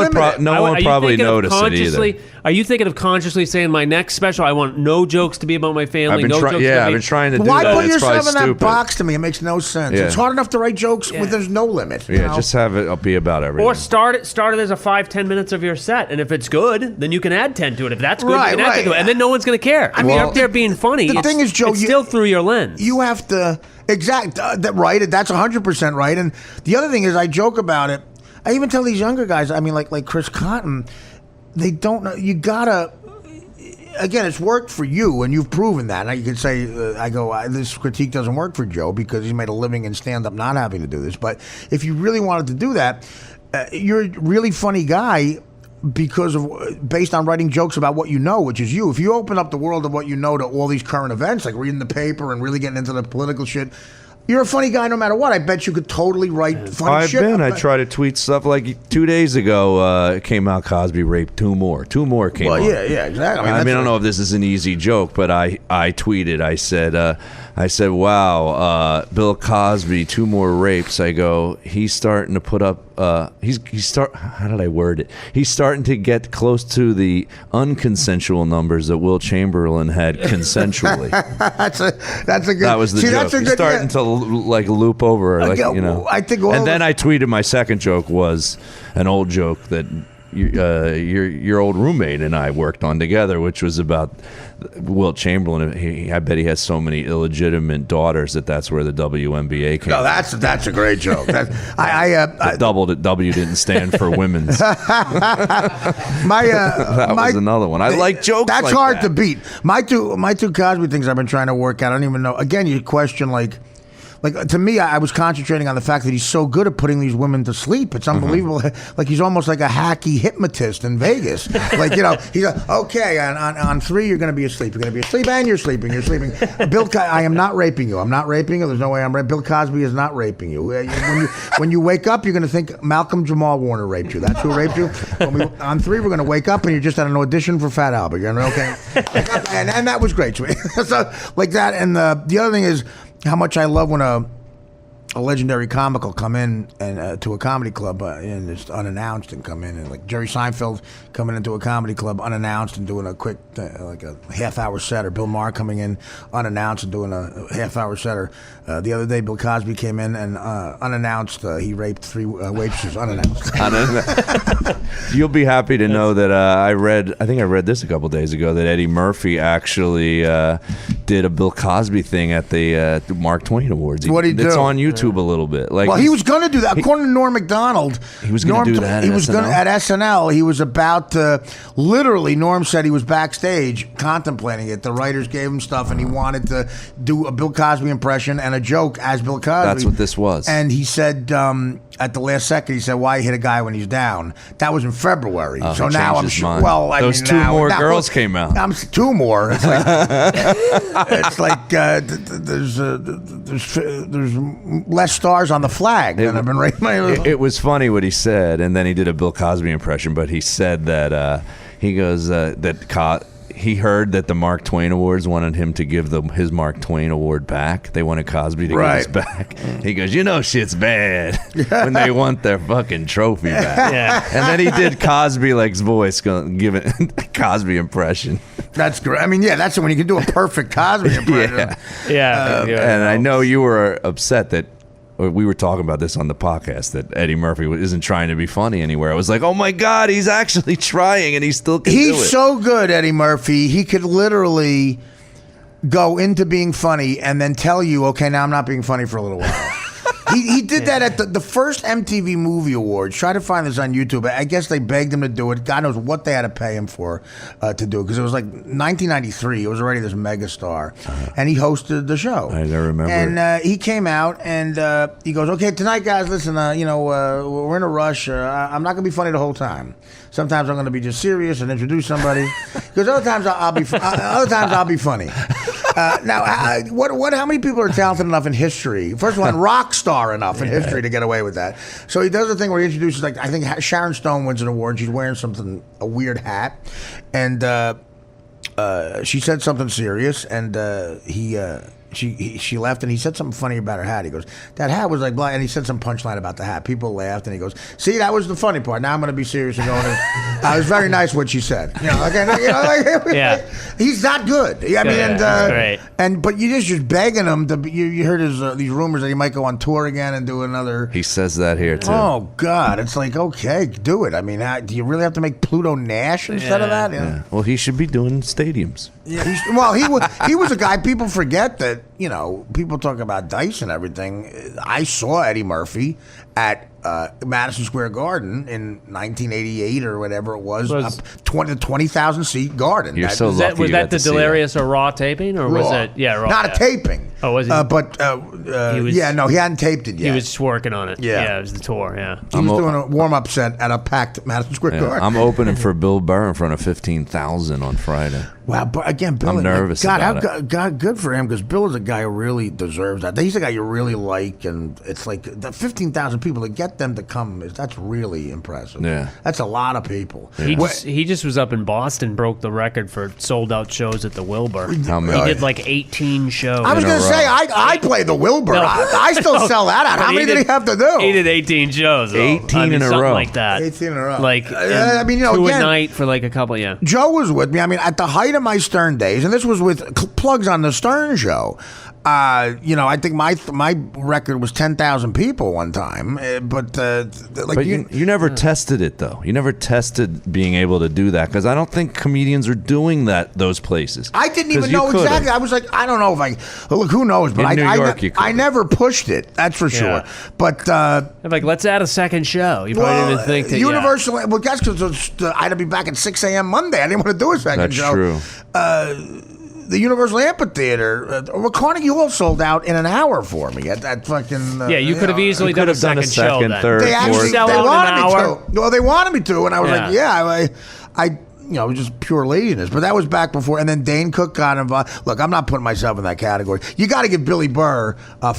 one probably noticed it either. Are you thinking of consciously saying my next special? I want no jokes to be about my family. I've been trying to do that. Why put it's yourself in that stupid. box? To me, it makes no sense. Yeah. It's hard enough to write jokes when there's no limit. Yeah, just have it be about everything. Or start it as a 5-10 minutes of your set, and if it's good, then you can add 10 to it. If that's good, you can add 10 to it, and then no one's going to care. I mean, you're up there being funny. The thing is, Joe, it's still through your lens. You have to right. That's 100% right. And the other thing is, I joke about it. I even tell these younger guys. I mean, like Chris Cotton, they don't know. You gotta. Again, it's worked for you, and you've proven that. Now you can say, this critique doesn't work for Joe because he's made a living in stand-up not having to do this. But if you really wanted to do that, you're a really funny guy based on writing jokes about what you know, which is you. If you open up the world of what you know to all these current events, like reading the paper and really getting into the political shit, you're a funny guy no matter what. I bet you could totally write funny shit. I try to tweet stuff like 2 days ago. It came out Cosby raped 2 more. 2 more came out. Yeah, exactly. I don't know if this is an easy joke, but I tweeted. I said, wow, Bill Cosby, 2 more rapes. I go, he's starting to put up. How did I word it? He's starting to get close to the unconsensual numbers that Will Chamberlain had consensually. That's a good. That was the joke. That's a He's good, starting to like loop over, I think. And then I tweeted my second joke was an old joke that your old roommate and I worked on together, which was about Wilt Chamberlain. I bet he has so many illegitimate daughters that's where the WNBA came. No, that's a great joke. W didn't stand for women's. That was another one. I like jokes. That's like hard that. to beat. My two Cosby things I've been trying to work out. I don't even know. Again, you question like to me, I was concentrating on the fact that he's so good at putting these women to sleep. It's unbelievable. Like he's almost like a hacky hypnotist in Vegas. Like, he's like, okay, on 3 you're going to be asleep. You're going to be asleep and you're sleeping. You're sleeping. I am not raping you. I'm not raping you. There's no way I'm raping. Bill Cosby is not raping you. When you wake up, you're going to think Malcolm Jamal Warner raped you. That's who raped you. On 3, we're going to wake up and you're just at an audition for Fat Albert. You're going to, okay. And that was great to me. So like that. And the other thing is, how much I love when a legendary comic will come in and to a comedy club and it's unannounced and come in, and like Jerry Seinfeld coming into a comedy club unannounced and doing a quick like a half-hour set, or Bill Maher coming in unannounced and doing a half-hour set. Or the other day, Bill Cosby came in and unannounced he raped 3 waitresses unannounced. You'll be happy to know that I think I read this a couple days ago, that Eddie Murphy actually did a Bill Cosby thing at the Mark Twain Awards. What'd he do? It's on YouTube a little bit. Like, well, he was going to do that. According to Norm Macdonald, he was going to do that. He was going at SNL. He was about to. Literally, Norm said he was backstage contemplating it. The writers gave him stuff, and he wanted to do a Bill Cosby impression and a joke as Bill Cosby. That's what this was. And he said at the last second, he said, "Why hit a guy when he's down?" That was in February. So now I'm sure. Mind. Well, those 2 more girls came out. 2 more. It's like, there's less stars on the flag than I've been rating. It was funny what he said, and then he did a Bill Cosby impression, but he said that he goes he heard that the Mark Twain Awards wanted him to give his Mark Twain Award back. They wanted Cosby to give his back. He goes, shit's bad when they want their fucking trophy back. Yeah. And then he did Cosby Lake's voice, giving Cosby impression. That's great. I mean, that's when you can do a perfect Cosby impression. Yeah. And I know you were upset that we were talking about this on the podcast, that Eddie Murphy isn't trying to be funny anywhere. I was like, oh my God, he's actually trying and he still can do it. He's so good, Eddie Murphy. He could literally go into being funny and then tell you, okay, now I'm not being funny for a little while. He did that at the first MTV Movie Awards. Try to find this on YouTube. I guess they begged him to do it. God knows what they had to pay him for to do it, because it was like 1993. He was already this megastar, and he hosted the show. I remember. And he came out and he goes, "Okay, tonight, guys, listen. We're in a rush. I'm not going to be funny the whole time. Sometimes I'm going to be just serious and introduce somebody. Because other times I'll be funny." Now, how many people are talented enough in history? First of all, and rock star enough in history to get away with that. So he does a thing where he introduces, like, I think Sharon Stone wins an award. She's wearing a weird hat, and she said something serious, and she left, and he said something funny about her hat. He goes, that hat was like blah, and he said some punchline about the hat. People laughed, and he goes, see, that was the funny part. Now I'm going to be serious and going, it was very nice what she said. He's not good. I mean, great. But you just begging him to. You heard these rumors that he might go on tour again and do another. He says that here too. Oh God, it's like, okay, do it. I mean, do you really have to make Pluto Nash instead of that? Yeah. Well, he should be doing stadiums. Yeah, he was a guy. People forget that, people talk about Dice and everything. I saw Eddie Murphy at Madison Square Garden in 1988 or whatever it was, 20,000 seat garden. You're so lucky. Was that the Delirious or Raw taping, or was it? Yeah, Raw. Not a taping. Oh, was he? He hadn't taped it yet. He was just working on it. Yeah, it was the tour. Yeah, he was doing a warm-up set at a packed Madison Square Garden. I'm opening for Bill Burr in front of 15,000 on Friday. Wow, but again, Bill, I'm nervous about it. God, good for him, because Bill is a guy who really deserves that. He's a guy you really like, and it's like the 15,000 people, to get them to come, that's really impressive. Yeah, that's a lot of people. Yeah. He just was up in Boston, broke the record for sold out shows at the Wilbur. How many? He did like 18 shows. I was going to say, I play the Wilbur. No. I still sell that out. How many did he have to do? He did 18 shows. 18 in a row, like that. 18 in a row. Like, two a night for like a couple. Yeah. Joe was with me. I mean, at the height of my Stern days, and this was with plugs on the Stern Show. I think my record was 10,000 people one time, but you never tested it though. You never tested being able to do that, because I don't think comedians are doing those places. I didn't even know exactly. I was like, I don't know if who knows, but I never pushed it. That's for sure. But like, let's add a second show. You probably didn't even think that. Universal. Well, that's because I had to be back at 6 a.m. Monday. I didn't want to do a second show. That's true. The Universal Amphitheater, Carnegie Hall sold out in an hour for me at that fucking. You could have easily done a second show. Third, they fourth. wanted me to. Well, they wanted me to, and I was like, I it was just pure laziness. But that was back before. And then Dane Cook got involved. Look, I'm not putting myself in that category. You got to give Billy Burr a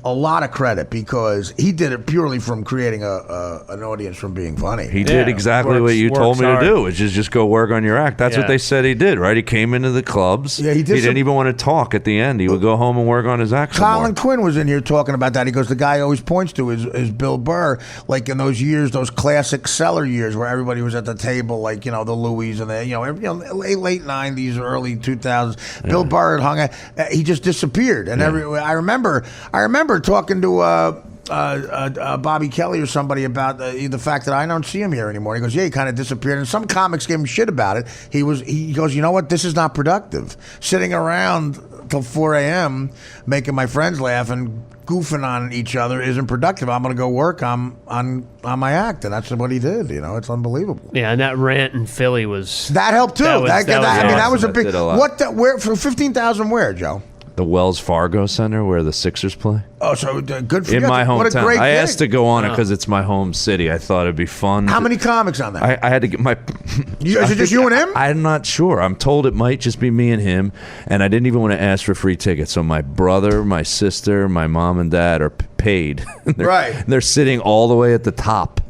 lot of credit, because he did it purely from creating an audience from being funny. He did exactly what you told me to do, which is just go work on your act. That's what they said he did, right? He came into the clubs. Yeah, he didn't even want to talk at the end. He would go home and work on his act. Colin Quinn was in here talking about that. He goes, the guy always points to is Bill Burr, like in those years, those classic cellar years where everybody was at the table, like, the Louis and the, late 90s, early 2000s. Yeah. Bill Burr had hung out. He just disappeared. And I remember talking to Bobby Kelly or somebody about the fact that I don't see him here anymore. He goes, yeah, he kind of disappeared. And some comics gave him shit about it. He goes, you know what? This is not productive. Sitting around till 4 a.m. making my friends laugh and goofing on each other isn't productive. I'm going to go work on my act, and that's what he did. It's unbelievable. Yeah, and that rant in Philly that helped too. That was a big. Where for 15,000? Where, Joe? The Wells Fargo Center where the Sixers play. Oh, so good for you. In my hometown. What a great I gig. asked to go on it because it's my home city. I thought it'd be fun. How many comics on that? I had to get my... Is it just you and him? I'm not sure. I'm told it might just be me and him, and I didn't even want to ask for free tickets. So my brother, my sister, my mom and dad are paid. They're sitting all the way at the top.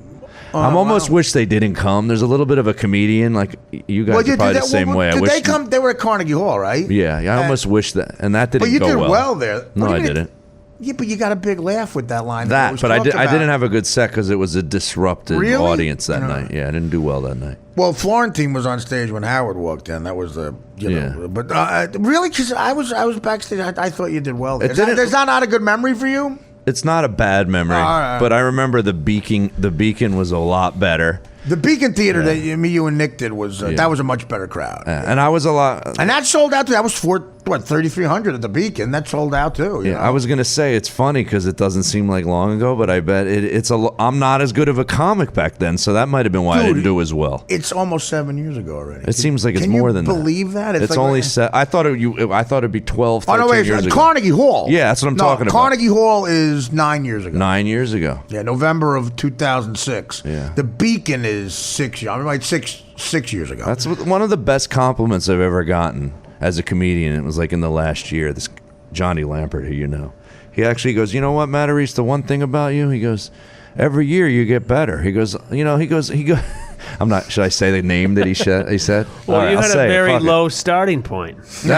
I'm almost wish they didn't come. There's a little bit of a comedian, like you guys are probably the same way. Did they come? They were at Carnegie Hall, right? Yeah, I almost wish that, and that didn't go well. But you did well there. No, I didn't. Yeah, but you got a big laugh with that line. But I didn't have a good set because it was a disrupted audience that night. Yeah, I didn't do well that night. Well, Florentine was on stage when Howard walked in. That was the, know. But really, because I was backstage. I thought you did well there. Is that not a good memory for you? It's not a bad memory, but I remember the Beacon was a lot better. The Beacon Theater that you and Nick did was that was a much better crowd. And I was a lot, and that sold out too. That was 3,300 at the Beacon. That sold out too. You know? I was gonna say it's funny because it doesn't seem like long ago, but I bet I'm not as good of a comic back then, so that might have been why I didn't do as well. It's almost 7 years ago already. It seems like it's more than that. Can you believe that? It's like, only set. I thought it'd be 12, 13 years ago. Carnegie Hall. Yeah, that's what I'm talking about. Carnegie Hall is 9 years ago. 9 years ago. Yeah, November of 2006. Yeah. The Beacon is 6 years. I mean, like six years ago. That's one of the best compliments I've ever gotten as a comedian. It was like in the last year. This Johnny Lampert, who you know, he actually goes, you know what, Matarese, the one thing about you, he goes, every year you get better. He goes, I'm not. Should I say the name that he said? Well, right, you had a very low starting point. No,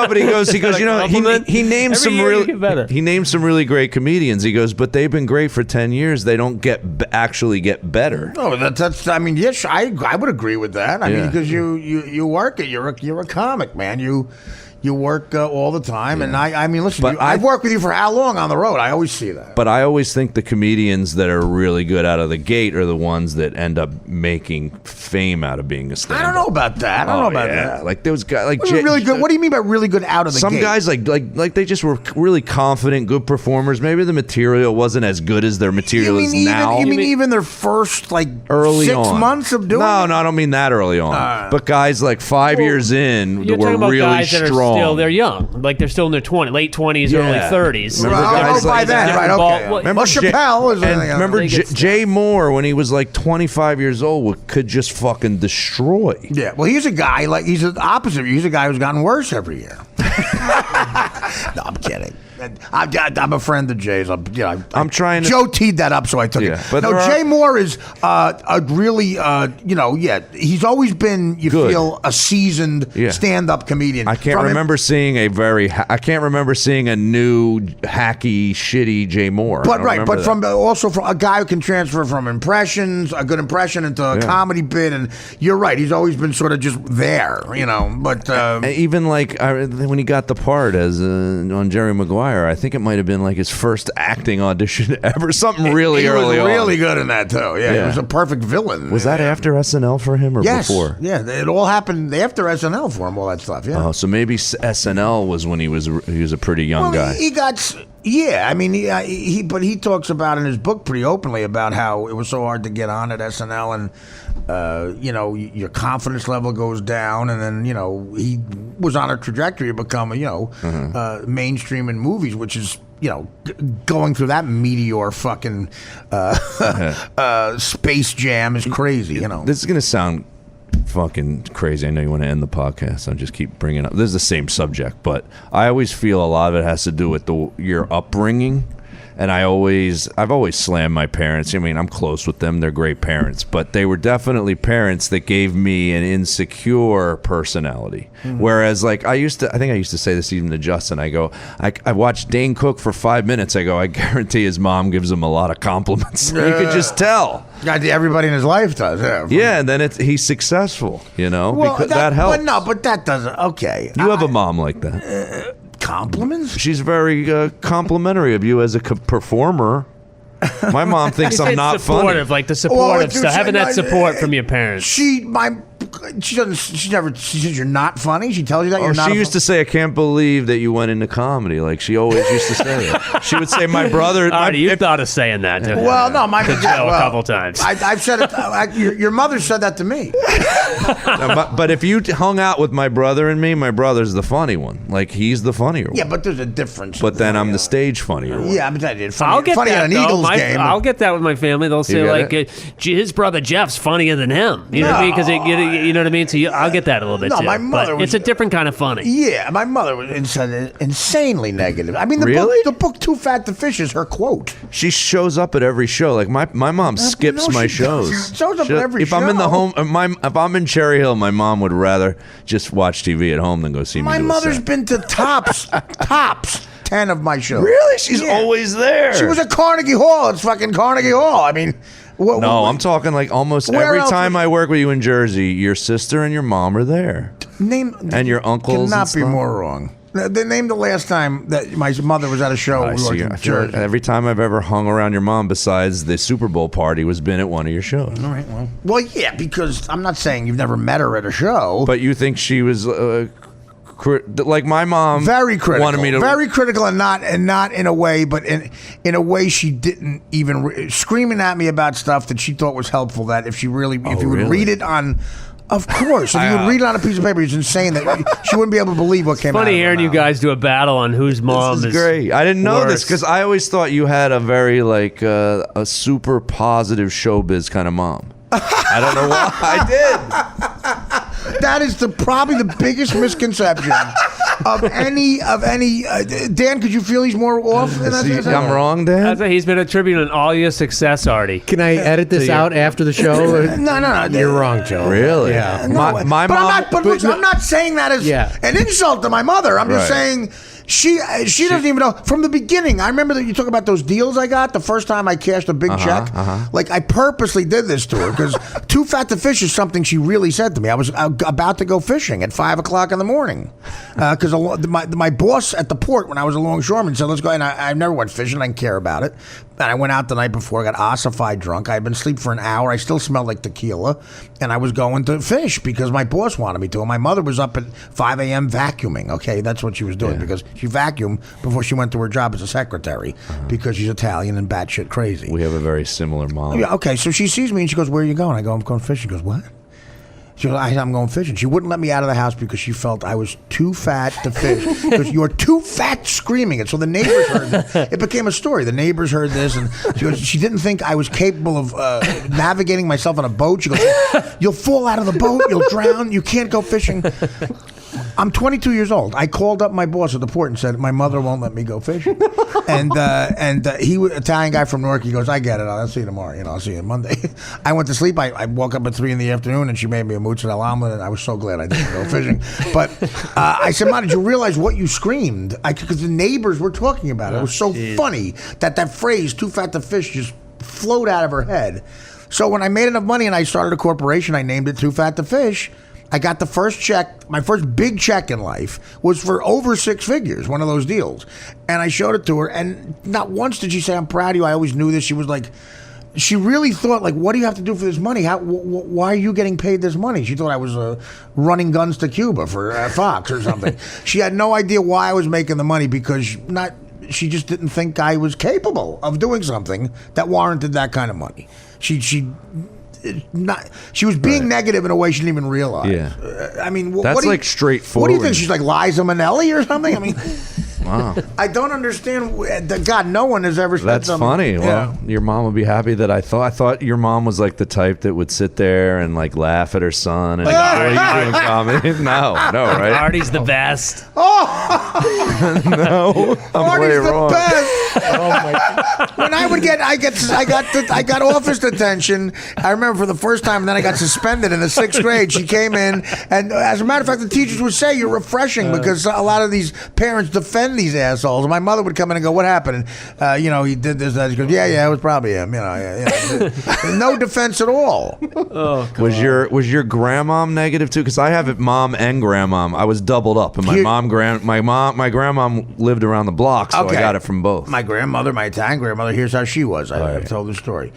but he goes. You know, he named some really great comedians. He goes, but they've been great for 10 years. They don't actually get better. Oh, that's. I mean, yes, I would agree with that. I mean, because you work it. You're a comic, man. You work all the time, and I mean, listen, I've worked with you for how long on the road? I always see that. But I always think the comedians that are really good out of the gate are the ones that end up making fame out of being a stand-up. I don't know about that. That. Like there was guys like really good. What do you mean by really good out of the gate? Some guys like they just were really confident, good performers. Maybe the material wasn't as good as their material is now. You mean even their first early 6 months of doing it? No, I don't mean that early on. But guys like 5 years in were really strong. They're young, like they're still in their late 20s, early 30s. Remember guys by then, right? Okay. Remember Chappelle? Remember Jay Moore when he was like 25 years old could just fucking destroy. Yeah, well, he's a guy he's the opposite. He's a guy who's gotten worse every year. No, I'm kidding. I'm a friend of Jay's. I'm trying to. Joe teed that up, so I took it. But Jay Moore is a really, he's always been, feel, a seasoned stand-up comedian. I can't remember seeing a new hacky, shitty Jay Moore. But from a guy who can transfer from a good impression into a comedy bit, and you're right, he's always been sort of just there, But even when he got the part as on Jerry Maguire. I think it might have been like his first acting audition ever. Something really early on. He was really good in that too. Yeah, he was a perfect villain. Was that after SNL for him or before? Yeah, it all happened after SNL for him. All that stuff. Yeah. Oh, so maybe SNL was when he was a pretty young guy. He got. Yeah, I mean, but he talks about in his book pretty openly about how it was so hard to get on at SNL, and your confidence level goes down, and then he was on a trajectory to become mainstream in movies, which is going through that meteor fucking Space Jam is crazy. This is gonna sound fucking crazy. I know you want to end the podcast. I'll just keep bringing up. This is the same subject, but I always feel a lot of it has to do with your upbringing. And I've always slammed my parents. I mean, I'm close with them. They're great parents. But they were definitely parents that gave me an insecure personality. Mm-hmm. Whereas, I think I used to say this even to Justin. I go, I watched Dane cook for 5 minutes. I go, I guarantee his mom gives him a lot of compliments. You could just tell. Everybody in his life does. Yeah. Yeah, and then he's successful, because that helps. But that doesn't. Okay. You have a mom like that. Compliments? She's very complimentary of you as a performer. My mom thinks I'm not supportive, funny. Like the supportive stuff, having that support from your parents. She says you're not funny. She tells you that you're not. She used to say, "I can't believe that you went into comedy." Like she always used to say it. She would say, "My brother." Artie, you thought of saying that to well, no, my a couple times. I've said it. Your mother said that to me. But if you hung out with my brother and me, my brother's the funny one. Like he's the funnier one. Yeah, but there's a difference. But then I'm the stage funnier one. Yeah, but I did. I'll get funny that, at an Eagles game. I'll get that with my family. They'll say his brother Jeff's funnier than him. You know what I mean? Because You know what I mean? So I'll get that a little bit No, too. my mother but it's a different kind of funny. Yeah, my mother was insanely negative. I mean, Really? the book Too Fat to Fish is her quote. She shows up at every show. Like my mom skips no, my she shows. doesn't. Shows up at every if I'm in the show. home, if I'm in Cherry Hill, my mom would rather just watch TV at home than go see me. My do a mother's set. been to tops 10 of my shows. Really? She's Yeah. always there. She was at Carnegie Hall. It's fucking Carnegie Hall. I mean, No, I'm talking like almost Where every else time was- I work with you in Jersey, your sister and your mom are there. name And your uncles cannot and be stuff? more wrong. They named the last time that my mother was at a show. I We see. were I in feel like Jersey. every time I've ever hung around your mom, besides the Super Bowl party, was been at one of your shows. All right, well, yeah, because I'm not saying you've never met her at a show. But you think she was like my mom? Very critical. Wanted me to very critical, and not in a way, but in a way she didn't even screaming at me about stuff that she thought was helpful. That if you would really? read it on. Of course, if you would read it on a piece of paper, it's insane that she wouldn't be able to believe what came out. Funny of her hearing you mouth. guys do a battle on whose mom This is great. I didn't know this worse. because I always thought you had a very like a super positive showbiz kind of mom. I don't know why. I did. That is probably the biggest misconception of any. Dan, could you feel he's more off? I'm wrong, Dan. That's why he's been attributing all your success, Artie. Can I edit this out after the show? No. You're wrong, Joe. Really? Yeah. No, My but mom. I'm not. But look, I'm not saying that as Yeah. an insult to my mother. I'm just Right. saying she doesn't even know from the beginning. I remember that you talk about those deals I got the first time I cashed a big check. Like I purposely did this to her because Too Fat to Fish is something she really said to me. I was about to go fishing at 5:00 in the morning because my boss at the port when I was a longshoreman said let's go. And I never went fishing. I didn't care about it. And I went out the night before. I got ossified drunk. I had been asleep for an hour. I still smelled like tequila. And I was going to fish because my boss wanted me to. And my mother was up at 5 a.m. vacuuming. Okay, that's what she was doing because she vacuumed before she went to her job as a secretary because she's Italian and batshit crazy. We have a very similar mom. Yeah, okay, so she sees me and she goes, "Where are you going?" I go, "I'm going fishing." She goes, "What?" She goes, "I'm going fishing." She wouldn't let me out of the house because she felt I was too fat to fish. Because you're too fat screaming it. So the neighbors heard it. It became a story. The neighbors heard this, and she goes, she didn't think I was capable of navigating myself on a boat. She goes, "You'll fall out of the boat. You'll drown. You can't go fishing." I'm 22 years old. I called up my boss at the port and said, "My mother won't let me go fishing." and he was Italian guy from Newark. He goes, "I get it. I'll see you tomorrow. I'll see you Monday." I went to sleep. I woke up at 3 p.m. and she made me a mozzarella omelet, and I was so glad I didn't go fishing. But I said, "Ma, did you realize what you screamed?" Because the neighbors were talking about it. It was so funny that phrase "too fat to fish" just flowed out of her head. So when I made enough money and I started a corporation, I named it Too Fat to Fish. I got the first check, my first big check in life was for over 6 figures, one of those deals. And I showed it to her, and not once did she say, "I'm proud of you. I always knew this." She was like, she really thought, like, what do you have to do for this money? Why are you getting paid this money? She thought I was running guns to Cuba for Fox or something. She had no idea why I was making the money because she just didn't think I was capable of doing something that warranted that kind of money. She was being negative in a way she didn't even realize. Yeah. I mean, That's what do you, like straightforward. What do you think? She's like Liza Minnelli or something? I mean, Wow. I don't understand. God, no one has ever said That's something. funny. Well, your mom would be happy that I thought your mom was like the type that would sit there and like laugh at her son and what are you doing comedy? No, right? Artie's the best. No, I'm way Artie's the wrong. best. Oh my God. When I got office detention. I remember for the first time, and then I got suspended in the 6th grade. She came in, and as a matter of fact, the teachers would say you're refreshing because a lot of these parents defend these assholes. And my mother would come in and go, "What happened?" And, he did this. That. She goes, "Yeah, it was probably him." No defense at all. Was your grandmom negative too? Because I have it, mom and grandmom. I was doubled up, and my grandmom lived around the block, so I got it from both. My grandmother, my Italian grandmother, here's how she was. I've told the story.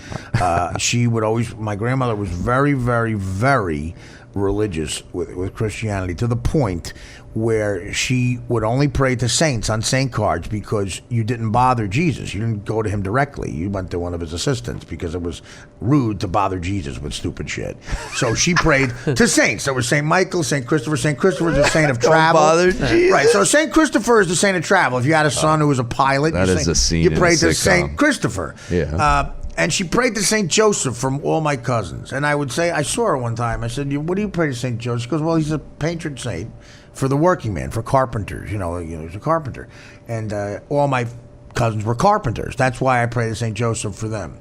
My grandmother was very, very, very religious with Christianity to the point where she would only pray to saints on saint cards because you didn't bother Jesus. You didn't go to him directly. You went to one of his assistants because it was rude to bother Jesus with stupid shit. So she prayed to saints. There was St. Michael, St. Christopher. St. Christopher is a saint of travel. bother Jesus. Right. So St. Christopher is the saint of travel. If you had a son who was a pilot, That is a scene you in a prayed to sitcom. St. Christopher. Yeah. And she prayed to St. Joseph from all my cousins. And I would say, I saw her one time. I said, what do you pray to St. Joseph? She goes, well, he's a patron saint for the working man, for carpenters. You know, he's a carpenter. And all my cousins were carpenters. That's why I pray to St. Joseph for them.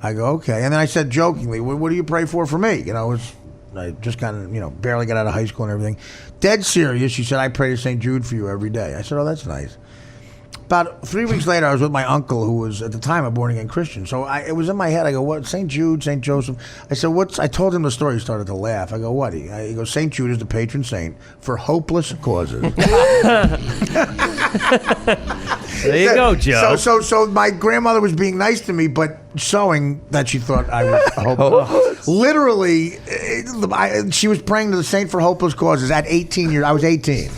I go, okay. And then I said jokingly, what do you pray for me? You know, I just kind of, barely got out of high school and everything. Dead serious. She said, I pray to St. Jude for you every day. I said, oh, that's nice. About 3 weeks later, I was with my uncle, who was at the time a born again Christian. So it was in my head. I go, "What? St. Jude, St. Joseph?" I said, "What's?" I told him the story. He started to laugh. I go, "What?" He goes, "St. Jude is the patron saint for hopeless causes." There you go, Joe. So my grandmother was being nice to me, but showing that she thought I was hopeless. Literally, she was praying to the saint for hopeless causes at 18 years. I was 18.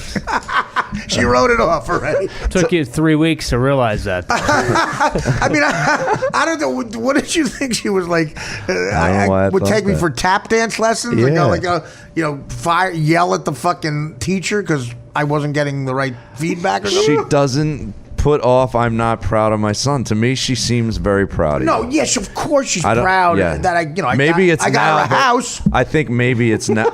She wrote it off already. Took you 3 weeks to realize that. I mean, I don't know. What did you think she was like? I would take me that. for tap dance lessons? Yeah. And go, yell at the fucking teacher because I wasn't getting the right feedback or something? She doesn't put off, I'm not proud of my son. To me, she seems very proud of No, you. yes, of course she's proud that I got her a house. I think maybe it's now.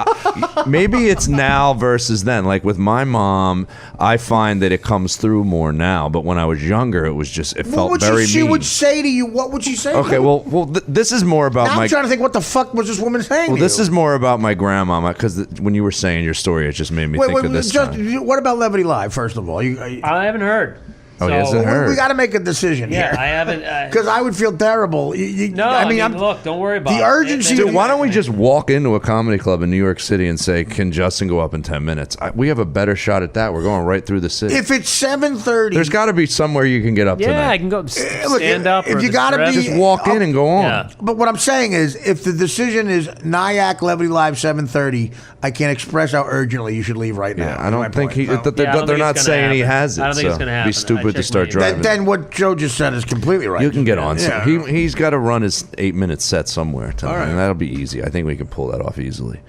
Maybe it's now versus then. Like with my mom, I find that it comes through more now. But when I was younger, it was just felt very mean. She would say to you, what would she say? Okay, to you? well, this is more about Now I'm trying to think, what the fuck was this woman saying? Well, to this you? is more about my grandmama because when you were saying your story, it just made me think of this. What about Levity Live? First of all, I haven't heard. Oh, yes, it hurt. We got to make a decision here. Yeah, I haven't. Because I would feel terrible. Look, don't worry about the it. urgency. Dude, why don't we just walk into a comedy club in New York City and say, "Can Justin go up in 10 minutes?" We have a better shot at that. We're going right through the city. If it's 7:30, there's got to be somewhere you can get up Yeah, tonight. I can go stand up. if or you the gotta strip. be- Just walk in and go on. Yeah. But what I'm saying is, if the decision is Nyack Levity Live 7:30, I can't express how urgently you should leave right now. Yeah, I don't think they're I don't they're think not it's saying gonna he happen. has it. I don't think so it's gonna it'd happen. be stupid to I start checked my driving. Then what Joe just said is completely right. You can get on. Yeah. He's got to run his 8-minute set somewhere tonight, All right. and that'll be easy. I think we can pull that off easily.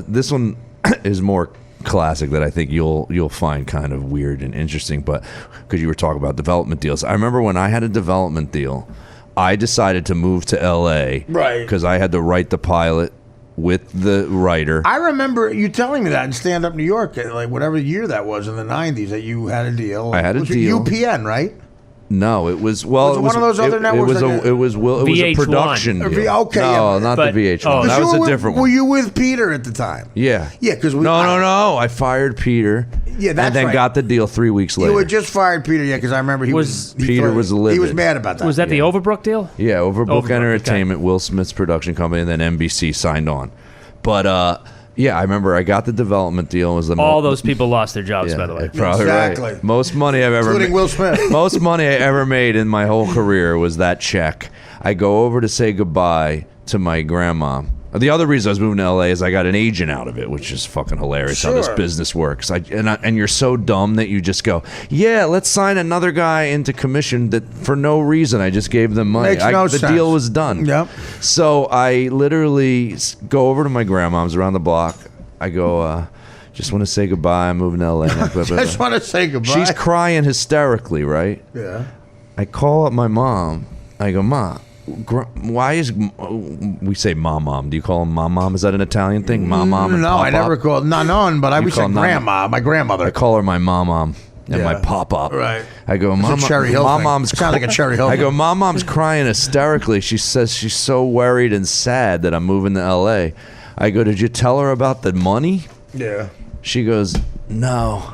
This one is more classic that I think you'll find kind of weird and interesting, but because you were talking about development deals, I remember when I had a development deal, I decided to move to L.A. Right. because I had to write the pilot with the writer. I remember you telling me that in Stand Up New York, like whatever year that was in the 90s, that you had a deal. I had a Was it deal. UPN, right? No, it was Was it one of those other networks It was like a VH1? production Or deal. okay, no, yeah. not But- the VH1. oh, that You was were a with- different Were one. you with Peter at the time? Yeah. Yeah, because No. I fired Peter. Yeah, that's and then right. got the deal 3 weeks later. You had just fired Peter, yeah, because I remember he Was- Peter was He livid. was mad about that. Was that the Overbrook deal? Yeah, Overbook Overbook, Entertainment, Will Smith's production company, and then NBC signed on. But yeah, I remember I got the development deal. Was the All those people lost their jobs, Yeah, by the way. you're probably Exactly. right. Most money I've ever Including Will Smith. Most money I ever made in my whole career was that check. I go over to say goodbye to my grandma. The other reason I was moving to LA is I got an agent out of it, which is fucking hilarious how this Sure. business works. And you're so dumb that you just go, yeah, let's sign another guy into commission that for no reason I just gave them money. Makes no the sense. deal was done. Yep. So I literally go over to my grandma's around the block. I go, just want to say goodbye. I'm moving to LA. Just want to say goodbye. She's crying hysterically, right? Yeah. I call up my mom. I go, Ma, why is we say mom? Do you call him mom? Is that an Italian thing? Mom and No, I never called none, but I would say call grandma, my grandmother. I call her my mom and my Yeah. pop-up. Right. I go, It's a Mom, Cherry Hill thing. mom's Sounds like a Cherry Hill I go, thing. mom's crying hysterically. She says she's so worried and sad that I'm moving to LA. I go, did you tell her about the money? Yeah. She goes, no.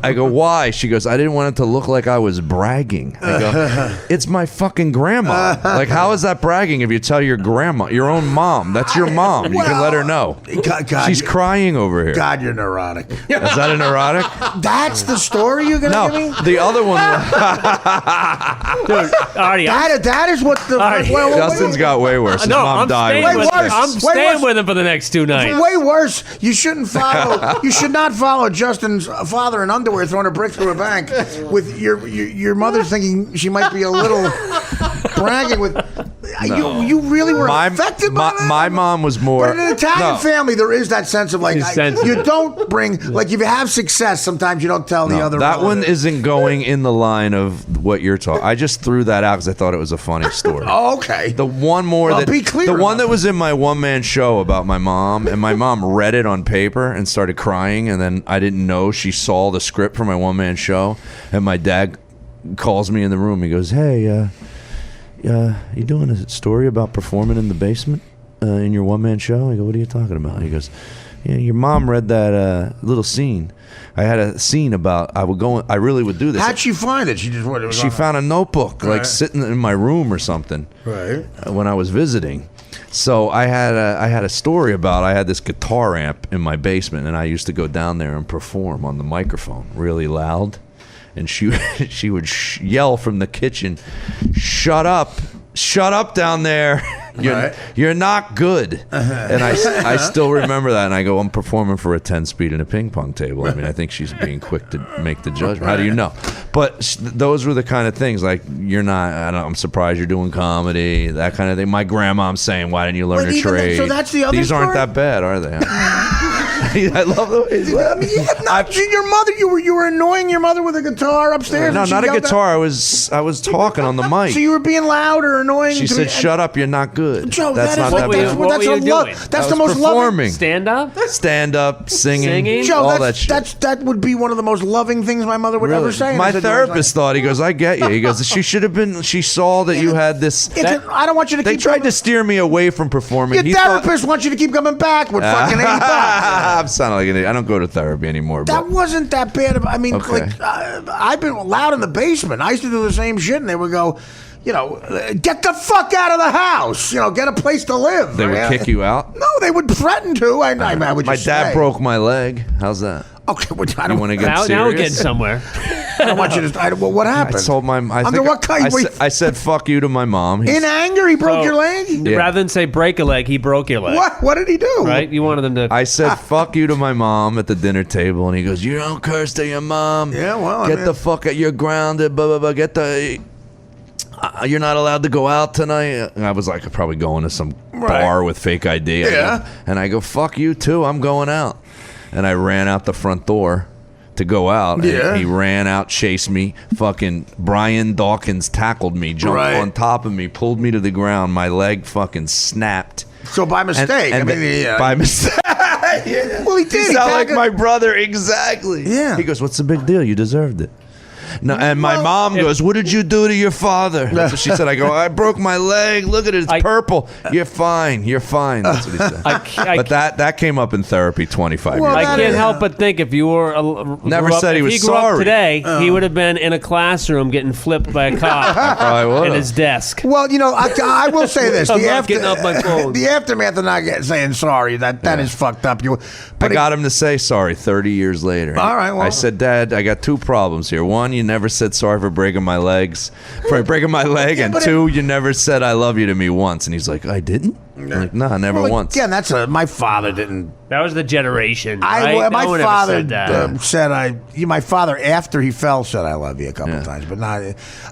I go, why? She goes, I didn't want it to look like I was bragging. I go, it's my fucking grandma. Like, how is that bragging if you tell your grandma, your own mom? That's your mom. You can let her know. God, She's crying over here. God, you're neurotic. Is that a neurotic? That's the story you're gonna give me? No, the other one. Dude, Artie, That is what the. Right. Justin's got way worse. His no, mom I'm died. staying Way with worse. him. I'm Way staying worse. with him for the next 2 nights. Way worse. You shouldn't follow. You should not follow Justin's father in underwear throwing a brick through a bank with your mother thinking she might be a little bragging with. You really were affected by that? My mom was more. But in an Italian family, there is that sense of like, sensitive. you don't bring, like, if you have success, sometimes you don't tell the other. That one relatives. isn't going in the line of what you're talking. I just threw that out because I thought it was a funny story. Oh, okay. The one more Well, that be clear the one about that was in my one-man show about my mom, and my mom read it on paper and started crying, and then I didn't know she saw the script for my one-man show, and my dad calls me in the room. He goes, "Hey, you doing a story about performing in the basement in your one-man show?" I go, "What are you talking about?" He goes, "Yeah, your mom read that little scene. I had a scene about I really would do this." How'd she find it? She found a notebook like sitting in my room or something. Right. When I was visiting. So I had a story about I had this guitar amp in my basement, and I used to go down there and perform on the microphone really loud, and she would yell from the kitchen, shut up down there. You're not good." And I still remember that, and I go, "I'm performing for a 10-speed and a ping pong table." I mean, I think she's being quick to make the judgment. How do you know? But those were the kind of things like, I'm surprised you're doing comedy, that kind of thing. My grandma's saying, "Why didn't you learn a trade?" So that's the other These aren't story? that bad, are they? I love the way he's laughing. Your mother, you were annoying your mother with a guitar upstairs. No, and she not a yelled guitar. I was talking on the mic. So you were being loud or annoying. She said, "Shut up, you're not good." Joe, that's not what that were you- bad. what were you doing? That's I the was most loving. performing. Stand up? Stand up, singing, Joe, all that shit. that would be one of the most loving things my mother would ever say. And I My said, therapist thought, he goes, "I get you." He goes, "She should have been. She saw that you had this." I don't want you to They keep tried coming- to steer me away from performing. Your He thought- therapist wants you to keep coming back with fucking 8 bucks. I'm sounding like an idiot. I don't go to therapy anymore. That But wasn't that bad. I mean, Okay. like, I've been loud in the basement. I used to do the same shit, and they would go, get the fuck out of the house. Get a place to live. they would kick you out. No, they would threaten to. I would My just dad say. broke my leg. How's that? Okay, well, I You don't want to get Now serious? we're getting somewhere. I don't want you to. What I happened? told my. Under what kind? I said "fuck you" to my mom. In anger, he broke your leg. Yeah. Rather than say break a leg, he broke your leg. What? What did he do? Right? You wanted them to. I said "fuck you" to my mom at the dinner table, and he goes, "You don't curse to your mom. Yeah, well, I get mean- the fuck out. You're grounded. Blah blah blah. Get the. You're not allowed to go out tonight." And I was like, probably going to some bar with fake ID. Yeah. And I go, "Fuck you too. I'm going out." And I ran out the front door to go out. Yeah. And he ran out, chased me. Fucking Brian Dawkins tackled me, jumped Right. on top of me, pulled me to the ground. My leg fucking snapped. So by mistake. By mistake. Well, he did. You He sound like tackled- my brother, exactly. Yeah. He goes, "What's the big deal? You deserved it." No, and my mom goes, "What did you do to your father?" That's what she said. I go, "I broke my leg. Look at it. It's purple. You're fine. You're fine." That's what he said. But that came up in therapy 25 Well, years I ago. that can't is- help but think if you were Never grew up- said he if was he grew up sorry. today, he would have been in a classroom getting flipped by a cop Probably in would've. his desk. Well, I will say this: I'm not getting off my phone. the aftermath of not saying sorry, that is fucked up. I got him to say sorry 30 years later. All right, well- I said, "Dad, I got two problems here. One, you never said sorry for breaking my legs, and but two, you never said I love you to me once." And he's like, "I didn't?" I'm like, "No, never Well, once." Again, my father didn't. That was the generation. Right? My No one ever father said that. said my father after he fell said I love you a couple times, but not.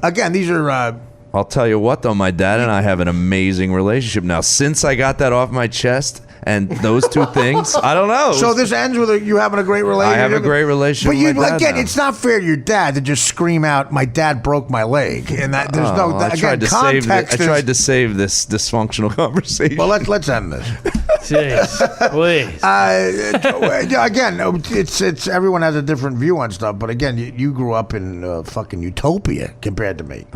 Again, these are. I'll tell you what, though, my dad and I have an amazing relationship now. Since I got that off my chest and those two things, I don't know. So this ends with you having a great relationship. I have a great relationship But with my dad again, now. it's not fair to your dad to just scream out, "My dad broke my leg," and that there's no. I Again, tried to context. I tried to save this dysfunctional conversation. Well, let's end this. Jeez, please. Again, it's everyone has a different view on stuff, but again, you grew up in fucking utopia compared to me,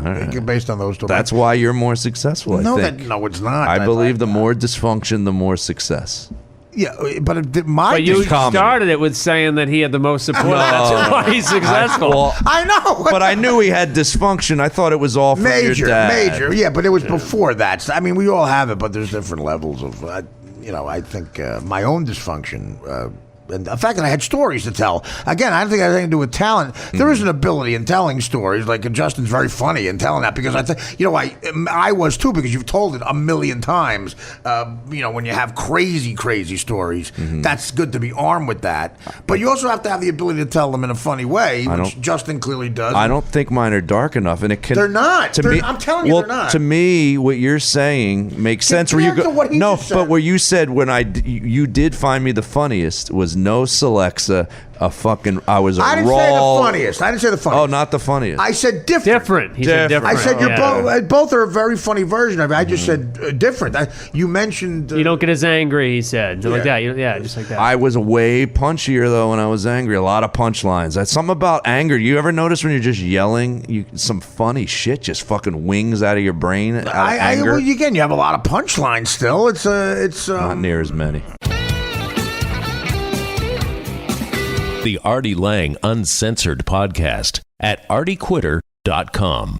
based on those two. That's why you're more successful, I think. No, it's not. I believe the more dysfunction, the more success. Yeah, but But you comedy. started it with saying that he had the most support. That's why he's successful. I know, But I knew he had dysfunction. I thought it was all from your dad. major. Yeah, but it was before that. I mean, we all have it, but there's different levels of. I think my own dysfunction And the fact that I had stories to tell. Again, I don't think it had anything to do with talent. There is an ability in telling stories. Like Justin's very funny in telling that because I was too, because you've told it a million times. When you have crazy stories, that's good to be armed with that. But you also have to have the ability to tell them in a funny way, which Justin clearly does. I don't think mine are dark enough, and it can. They're not. I'm telling you, they're not. To me, what you're saying makes sense. Where you go? But where you said when you did find me the funniest was no Celexa. I was a raw. I didn't say the funniest. I didn't say the funniest. Oh, not the funniest. I said different. He said different. I said both are a very funny version of it. I just said different. You mentioned you don't get as angry. He said like that. Just like that. I was way punchier though when I was angry. A lot of punchlines. That's something about anger. You ever notice when you're just yelling, some funny shit just fucking wings out of your brain out of anger? Again, you have a lot of punchlines still. It's not near as many. The Artie Lang Uncensored Podcast at artiequitter.com.